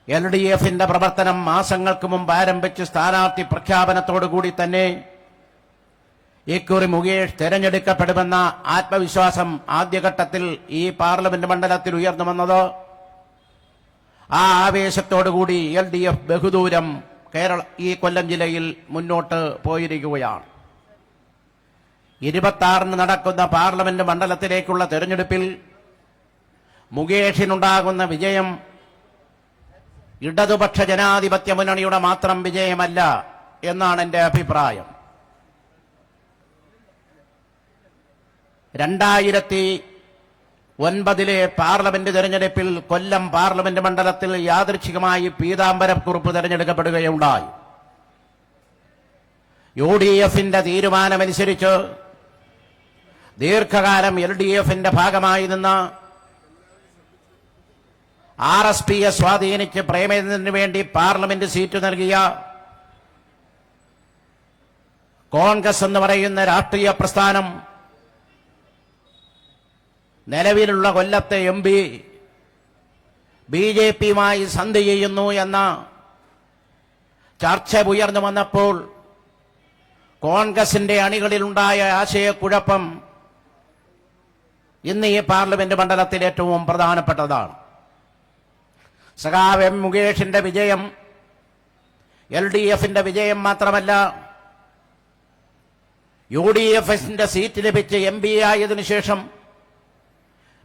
LDF-ന്റെ പ്രവർത്തനം മാസങ്ങൾക്ക് മുമ്പ് ആരംഭിച്ച് സ്ഥാനാർത്ഥി പ്രഖ്യാപനത്തോടുകൂടി തന്നെ ഇക്കുറി മുകേഷ് തെരഞ്ഞെടുക്കപ്പെടുമെന്ന ആത്മവിശ്വാസം ആദ്യഘട്ടത്തിൽ ഈ പാർലമെന്റ് മണ്ഡലത്തിൽ ഉയർന്നു വന്നത് ആ ആവേശത്തോടുകൂടി LDF ബഹുദൂരം ഈ കൊല്ലം ജില്ലയിൽ മുന്നോട്ട് പോയിരിക്കുകയാണ്. 26-ന് നടക്കുന്ന പാർലമെന്റ് മണ്ഡലത്തിലേക്കുള്ള തെരഞ്ഞെടുപ്പിൽ മുകേഷിനുണ്ടാകുന്ന വിജയം ഇടതുപക്ഷ ജനാധിപത്യ മുന്നണിയുടെ മാത്രം വിജയമല്ല എന്നാണ് എന്റെ അഭിപ്രായം. 2009-ലെ പാർലമെന്റ് തെരഞ്ഞെടുപ്പിൽ കൊല്ലം പാർലമെന്റ് മണ്ഡലത്തിൽ യാദൃച്ഛികമായി പീതാംബരക്കുറുപ്പ് തെരഞ്ഞെടുക്കപ്പെടുകയുണ്ടായി. UDF-ന്റെ തീരുമാനമനുസരിച്ച് ദീർഘകാലം LDF-ന്റെ ഭാഗമായി നിന്ന് RSPയെ സ്വാധീനിച്ച് പ്രേമചന്ദ്രന് വേണ്ടി പാർലമെന്റ് സീറ്റ് നൽകിയ കോൺഗ്രസ് എന്ന് പറയുന്ന രാഷ്ട്രീയ പ്രസ്ഥാനം നിലവിലുള്ള കൊല്ലത്തെ MP BJP-യുമായി സന്ധി ചെയ്യുന്നു എന്ന ചർച്ച ഉയർന്നു വന്നപ്പോൾ കോൺഗ്രസിന്റെ അണികളിലുണ്ടായ ആശയക്കുഴപ്പം ഇന്ന് ഈ പാർലമെന്റ് മണ്ഡലത്തിൽ ഏറ്റവും പ്രധാനപ്പെട്ടതാണ്. സഖാവ് M. മുകേഷിന്റെ വിജയം LDF-ന്റെ വിജയം മാത്രമല്ല, UDF-ന്റെ സീറ്റ് ലഭിച്ച് MP ആയതിനു ശേഷം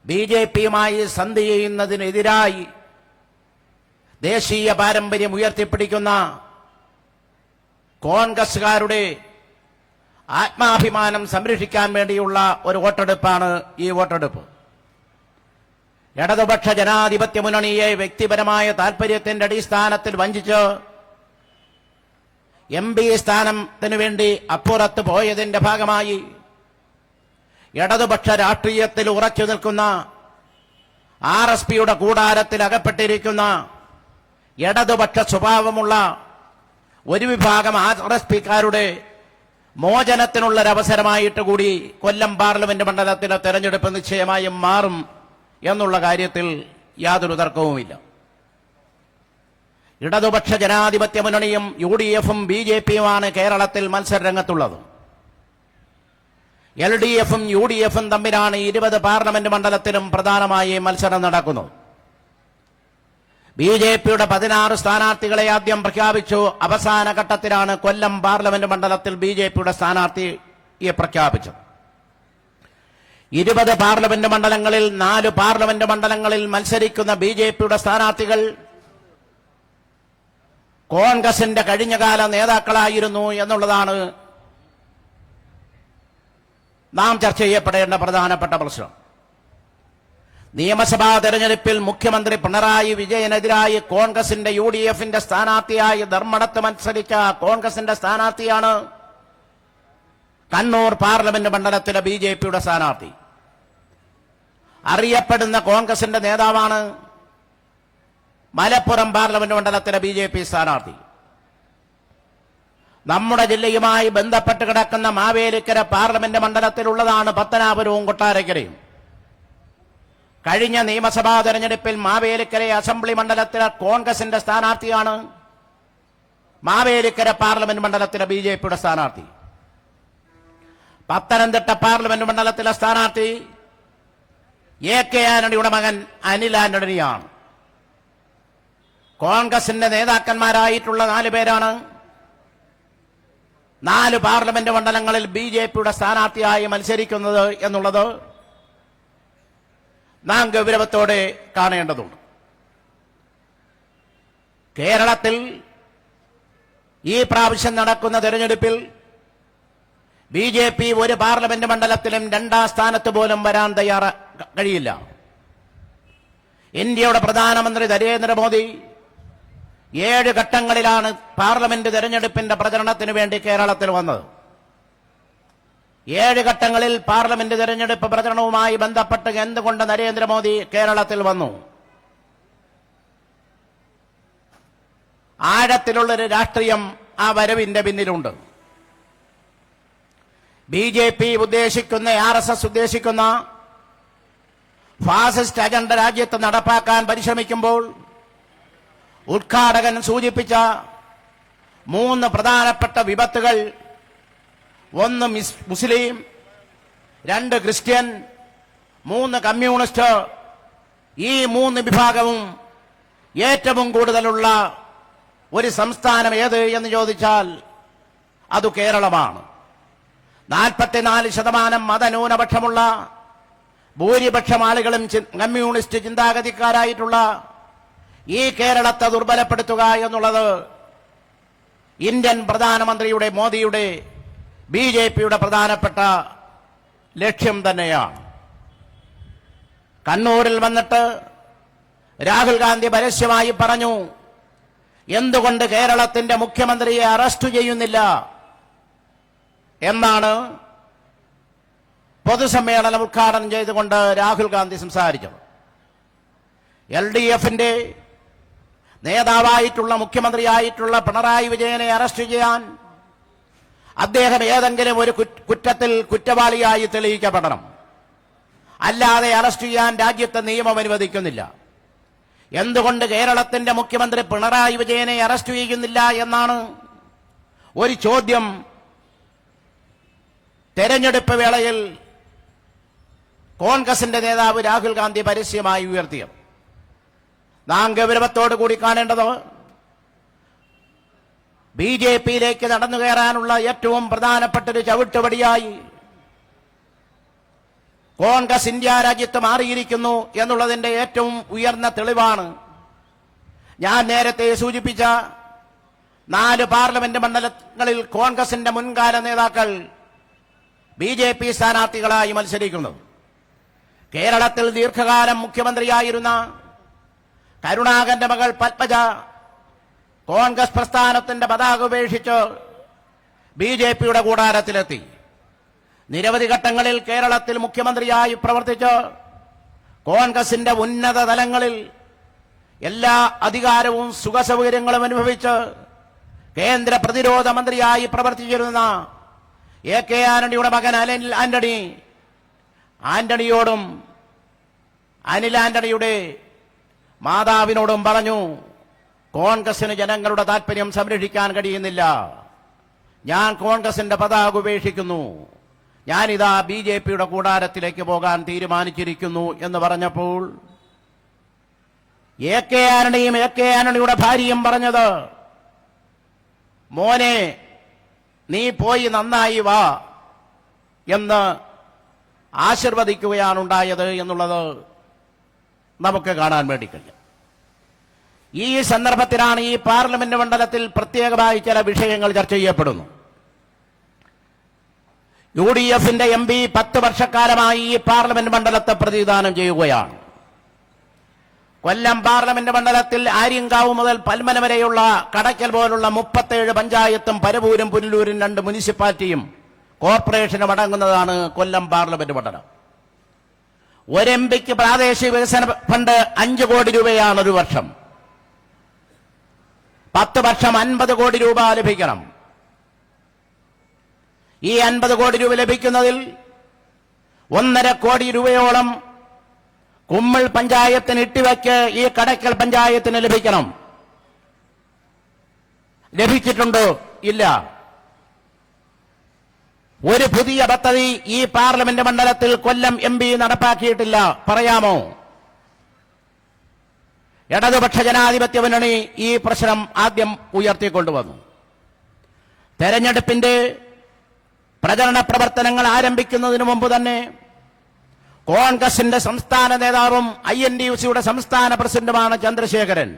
BJP-യുമായി സന്ധി ചെയ്യുന്നതിനെതിരായി ദേശീയ പാരമ്പര്യം ഉയർത്തിപ്പിടിക്കുന്ന കോൺഗ്രസുകാരുടെ ആത്മാഭിമാനം സംരക്ഷിക്കാൻ വേണ്ടിയുള്ള ഒരു വോട്ടെടുപ്പാണ് ഈ വോട്ടെടുപ്പ്. ഇടതുപക്ഷ ജനാധിപത്യ മുന്നണിയെ വ്യക്തിപരമായ താൽപര്യത്തിന്റെ അടിസ്ഥാനത്തിൽ വഞ്ചിച്ച് MP സ്ഥാനത്തിനു വേണ്ടി അപ്പുറത്ത് പോയതിന്റെ ഭാഗമായി ഇടതുപക്ഷ രാഷ്ട്രീയത്തിൽ ഉറച്ചു നിൽക്കുന്ന RSPയുടെ കൂടാരത്തിൽ അകപ്പെട്ടിരിക്കുന്ന ഇടതുപക്ഷ സ്വഭാവമുള്ള ഒരു വിഭാഗം RSPക്കാരുടെ മോചനത്തിനുള്ളൊരവസരമായിട്ട് കൂടി കൊല്ലം പാർലമെന്റ് മണ്ഡലത്തിലെ തെരഞ്ഞെടുപ്പ് നിശ്ചയമായും മാറും എന്നുള്ള കാര്യത്തിൽ യാതൊരു തർക്കവുമില്ല. ഇടതുപക്ഷ ജനാധിപത്യ മുന്നണിയും UDF-ഉം BJP-യുമാണ് കേരളത്തിൽ മത്സരരംഗത്തുള്ളത്. LDF-ഉം UDF-ഉം തമ്മിലാണ് 20 പാർലമെന്റ് മണ്ഡലത്തിലും പ്രധാനമായി മത്സരം നടക്കുന്നത്. BJP-യുടെ 16 സ്ഥാനാർത്ഥികളെ ആദ്യം പ്രഖ്യാപിച്ചു. അവസാന ഘട്ടത്തിലാണ് കൊല്ലം പാർലമെന്റ് മണ്ഡലത്തിൽ BJP-യുടെ സ്ഥാനാർത്ഥിയെ പ്രഖ്യാപിച്ചത്. 20 പാർലമെന്റ് മണ്ഡലങ്ങളിൽ 4 പാർലമെന്റ് മണ്ഡലങ്ങളിൽ മത്സരിക്കുന്ന BJP-യുടെ സ്ഥാനാർത്ഥികൾ കോൺഗ്രസിന്റെ കഴിഞ്ഞകാല നേതാക്കളായിരുന്നു എന്നുള്ളതാണ് നാം ചർച്ച ചെയ്യപ്പെടേണ്ട പ്രധാനപ്പെട്ട പ്രശ്നം. നിയമസഭാ തെരഞ്ഞെടുപ്പിൽ മുഖ്യമന്ത്രി പിണറായി വിജയനെതിരായി കോൺഗ്രസിന്റെ UDF-ന്റെ സ്ഥാനാർത്ഥിയായി ധർമ്മടത്ത് മത്സരിച്ച കോൺഗ്രസിന്റെ സ്ഥാനാർത്ഥിയാണ് കണ്ണൂർ പാർലമെന്റ് മണ്ഡലത്തിലെ BJP-യുടെ സ്ഥാനാർത്ഥി. അറിയപ്പെടുന്ന കോൺഗ്രസിന്റെ നേതാവാണ് മലപ്പുറം പാർലമെന്റ് മണ്ഡലത്തിലെ BJP സ്ഥാനാർത്ഥി. നമ്മുടെ ജില്ലയുമായി ബന്ധപ്പെട്ട് കിടക്കുന്ന മാവേലിക്കര പാർലമെന്റ് മണ്ഡലത്തിലുള്ളതാണ് പത്തനാപുരവും കൊട്ടാരക്കരയും. കഴിഞ്ഞ നിയമസഭാ തെരഞ്ഞെടുപ്പിൽ മാവേലിക്കര അസംബ്ലി മണ്ഡലത്തിലെ കോൺഗ്രസിന്റെ സ്ഥാനാർത്ഥിയാണ് മാവേലിക്കര പാർലമെന്റ് മണ്ഡലത്തിലെ BJP-യുടെ സ്ഥാനാർത്ഥി. പത്തനംതിട്ട പാർലമെന്റ് മണ്ഡലത്തിലെ സ്ഥാനാർത്ഥി AK ആന്റണിയുടെ മകൻ അനിൽ ആന്റണിയാണ്. കോൺഗ്രസിന്റെ നേതാക്കന്മാരായിട്ടുള്ള 4 പേരാണ് 4 പാർലമെന്റ് മണ്ഡലങ്ങളിൽ BJP-യുടെ സ്ഥാനാർത്ഥിയായി മത്സരിക്കുന്നത് എന്നുള്ളത് നാം ഗൗരവത്തോടെ കാണേണ്ടതുണ്ട്. കേരളത്തിൽ ഈ പ്രാവശ്യം നടക്കുന്ന തെരഞ്ഞെടുപ്പിൽ BJP ഒരു പാർലമെന്റ് മണ്ഡലത്തിലും 2ാം സ്ഥാനത്ത് പോലും വരാൻ കഴിയില്ല. ഇന്ത്യയുടെ പ്രധാനമന്ത്രി നരേന്ദ്രമോദി 7 ഘട്ടങ്ങളിലാണ് പാർലമെന്റ് തെരഞ്ഞെടുപ്പിന്റെ പ്രചരണത്തിന് വേണ്ടി കേരളത്തിൽ വന്നത്. 7 ഘട്ടങ്ങളിൽ പാർലമെന്റ് തെരഞ്ഞെടുപ്പ് പ്രചരണവുമായി ബന്ധപ്പെട്ട് എന്തുകൊണ്ട് നരേന്ദ്രമോദി കേരളത്തിൽ വന്നു? ആഴത്തിലുള്ളൊരു രാഷ്ട്രീയം ആ വരവിന്റെ പിന്നിലുണ്ട്. BJP ഉദ്ദേശിക്കുന്ന RSS ഉദ്ദേശിക്കുന്ന ഫാസിസ്റ്റ് അജണ്ട രാജ്യത്ത് നടപ്പാക്കാൻ പരിശ്രമിക്കുമ്പോൾ ഉദ്ഘാടകൻ സൂചിപ്പിച്ച 3 പ്രധാനപ്പെട്ട വിപത്തുകൾ, 1 മുസ്ലിം, 2 ക്രിസ്ത്യൻ, 3 കമ്മ്യൂണിസ്റ്റ്, ഈ 3 വിഭാഗവും ഏറ്റവും കൂടുതലുള്ള ഒരു സംസ്ഥാനം ഏത് എന്ന് ചോദിച്ചാൽ അത് കേരളമാണ്. 44% മതന്യൂനപക്ഷമുള്ള ഭൂരിപക്ഷം ആളുകളും കമ്മ്യൂണിസ്റ്റ് ചിന്താഗതിക്കാരായിട്ടുള്ള ഈ കേരളത്തെ ദുർബലപ്പെടുത്തുക എന്നുള്ളത് ഇന്ത്യൻ പ്രധാനമന്ത്രിയുടെ മോദിയുടെ BJP-യുടെ പ്രധാനപ്പെട്ട ലക്ഷ്യം തന്നെയാണ്. കണ്ണൂരിൽ വന്നിട്ട് രാഹുൽ ഗാന്ധി പരസ്യമായി പറഞ്ഞു, എന്തുകൊണ്ട് കേരളത്തിന്റെ മുഖ്യമന്ത്രിയെ അറസ്റ്റ് ചെയ്യുന്നില്ല എന്നാണ് പൊതുസമ്മേളനം ഉദ്ഘാടനം ചെയ്തുകൊണ്ട് രാഹുൽ ഗാന്ധി സംസാരിച്ചത്. LDF-ന്റെ നേതാവായിട്ടുള്ള മുഖ്യമന്ത്രിയായിട്ടുള്ള പിണറായി വിജയനെ അറസ്റ്റ് ചെയ്യാൻ അദ്ദേഹം ഏതെങ്കിലും ഒരു കുറ്റത്തിൽ കുറ്റവാളിയായി തെളിയിക്കപ്പെടണം. അല്ലാതെ അറസ്റ്റ് ചെയ്യാൻ രാജ്യത്തെ നിയമം അനുവദിക്കുന്നില്ല. എന്തുകൊണ്ട് കേരളത്തിന്റെ മുഖ്യമന്ത്രി പിണറായി വിജയനെ അറസ്റ്റ് ചെയ്യുന്നില്ല എന്നാണ് ഒരു ചോദ്യം തെരഞ്ഞെടുപ്പ് വേളയിൽ കോൺഗ്രസിന്റെ നേതാവ് രാഹുൽ ഗാന്ധി പരസ്യമായി ഉയർത്തിയത്. നാം ഗൗരവത്തോടു കൂടി കാണേണ്ടത് BJP-യിലേക്ക് നടന്നു കയറാനുള്ള ഏറ്റവും പ്രധാനപ്പെട്ട ഒരു ചവിട്ടുപടിയായി കോൺഗ്രസ് ഇന്ത്യ രാജ്യത്ത് മാറിയിരിക്കുന്നു എന്നുള്ളതിന്റെ ഏറ്റവും ഉയർന്ന തെളിവാണ് ഞാൻ നേരത്തെ സൂചിപ്പിച്ച 4 പാർലമെന്റ് മണ്ഡലങ്ങളിൽ കോൺഗ്രസിന്റെ മുൻകാല നേതാക്കൾ BJP സ്ഥാനാർത്ഥികളായി മത്സരിക്കുന്നത്. കേരളത്തിൽ ദീർഘകാലം മുഖ്യമന്ത്രിയായിരുന്ന കരുണാകരന്റെ മകൾ പത്മജ കോൺഗ്രസ് പ്രസ്ഥാനത്തിന്റെ പതാക ഉപേക്ഷിച്ച് BJP-യുടെ കൂടാരത്തിലെത്തി. നിരവധി ഘട്ടങ്ങളിൽ കേരളത്തിൽ മുഖ്യമന്ത്രിയായി പ്രവർത്തിച്ച് കോൺഗ്രസിന്റെ ഉന്നത തലങ്ങളിൽ എല്ലാ അധികാരവും സുഖസൗകര്യങ്ങളും അനുഭവിച്ച് കേന്ദ്ര പ്രതിരോധ മന്ത്രിയായി പ്രവർത്തിച്ചിരുന്ന AK ആന്റണിയുടെ മകൻ അനിൽ ആന്റണിയോടും അനിൽ ആന്റണിയുടെ മാതാവിനോടും പറഞ്ഞു, കോൺഗ്രസിന് ജനങ്ങളുടെ താൽപര്യം സംരക്ഷിക്കാൻ കഴിയുന്നില്ല, ഞാൻ കോൺഗ്രസിന്റെ പതാക ഉപേക്ഷിക്കുന്നു, ഞാനിതാ BJP-യുടെ കൂടാരത്തിലേക്ക് പോകാൻ തീരുമാനിച്ചിരിക്കുന്നു എന്ന് പറഞ്ഞപ്പോൾ AK ആന്റണിയും AK ആന്റണിയുടെ ഭാര്യയും പറഞ്ഞത്, മോനെ നീ പോയി നന്നായി വാ എന്ന് ആശീർവദിക്കുകയാണുണ്ടായത് എന്നുള്ളത് നമുക്ക് കാണാൻ വേണ്ടി കഴിയും. ഈ സന്ദർഭത്തിലാണ് ഈ പാർലമെന്റ് മണ്ഡലത്തിൽ പ്രത്യേകമായി ചില വിഷയങ്ങൾ ചർച്ച ചെയ്യപ്പെടുന്നു. UDFന്റെ MP 10 വർഷക്കാലമായി ഈ പാർലമെന്റ് മണ്ഡലത്തെ പ്രതിനിധാനം ചെയ്യുകയാണ്. കൊല്ലം പാർലമെന്റ് മണ്ഡലത്തിൽ ആര്യങ്കാവ് മുതൽ പൽമന വരെയുള്ള കടയ്ക്കൽ പോലുള്ള 37 പഞ്ചായത്തും പരവൂരും പുനലൂരും 2 മുനിസിപ്പാലിറ്റിയും കോർപ്പറേഷനും അടങ്ങുന്നതാണ് കൊല്ലം പാർലമെന്റ് മണ്ഡലം. ഒരു എംപിക്ക് പ്രാദേശിക വികസന ഫണ്ട് 5 കോടി രൂപയാണ് ഒരു വർഷം. 10 വർഷം 50 കോടി രൂപ ലഭിക്കണം. ഈ 50 കോടി രൂപ ലഭിക്കുന്നതിൽ 1.5 കോടി രൂപയോളം കുമ്മൾ പഞ്ചായത്തിന് ഇട്ടിവയ്ക്ക് ഈ കടയ്ക്കൽ പഞ്ചായത്തിന് ലഭിക്കണം. ലഭിച്ചിട്ടുണ്ടോ? ഇല്ല. ഒരു പുതിയ പദ്ധതി ഈ പാർലമെന്റ് മണ്ഡലത്തിൽ കൊല്ലം MP നടപ്പാക്കിയിട്ടില്ല. പറയാമോ? ഇടതുപക്ഷ ജനാധിപത്യ മുന്നണി ഈ പ്രശ്നം ആദ്യം ഉയർത്തിക്കൊണ്ടുവന്നു. തെരഞ്ഞെടുപ്പിന്റെ പ്രചരണ പ്രവർത്തനങ്ങൾ ആരംഭിക്കുന്നതിന് മുമ്പ് തന്നെ കോൺഗ്രസിന്റെ സംസ്ഥാന നേതാവും INTUCയുടെ സംസ്ഥാന പ്രസിഡന്റുമാണ് ചന്ദ്രശേഖരൻ.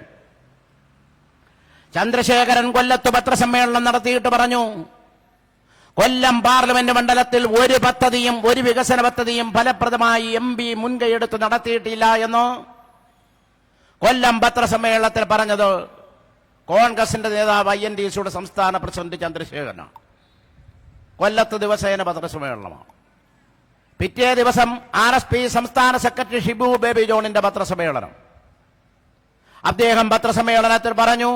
കൊല്ലത്ത് പത്രസമ്മേളനം നടത്തിയിട്ട് പറഞ്ഞു, കൊല്ലം പാർലമെന്റ് മണ്ഡലത്തിൽ ഒരു പദ്ധതിയും ഒരു വികസന പദ്ധതിയും ഫലപ്രദമായി MP മുൻകൈയെടുത്ത് നടത്തിയിട്ടില്ല എന്ന് കൊല്ലം പത്രസമ്മേളനത്തിൽ പറഞ്ഞത് കോൺഗ്രസിന്റെ നേതാവ് INTUCയുടെ സംസ്ഥാന പ്രസിഡന്റ് ചന്ദ്രശേഖരനാണ്. കൊല്ലത്ത് ദിവസേന പത്രസമ്മേളനമാണ്. പിറ്റേ ദിവസം RSP സംസ്ഥാന സെക്രട്ടറി ഷിബു ബേബി ജോണിന്റെ പത്രസമ്മേളനം. അദ്ദേഹം പത്രസമ്മേളനത്തിൽ പറഞ്ഞു,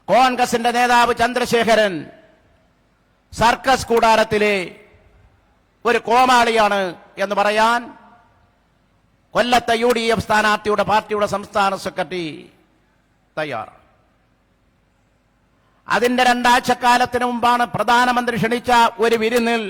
കോൺഗ്രസിന്റെ നേതാവ് ചന്ദ്രശേഖരൻ സർക്കസ് കൂടാരത്തിലെ ഒരു കോമാളിയാണ് എന്ന് പറയാൻ കൊല്ലത്തെ UDF സ്ഥാനാർത്ഥിയുടെ പാർട്ടിയുടെ സംസ്ഥാന സെക്രട്ടറി തയ്യാറാണ്. അതിന്റെ 2 ആഴ്ചക്കാലത്തിന് മുമ്പാണ് പ്രധാനമന്ത്രി ക്ഷണിച്ച ഒരു വിരുന്നിൽ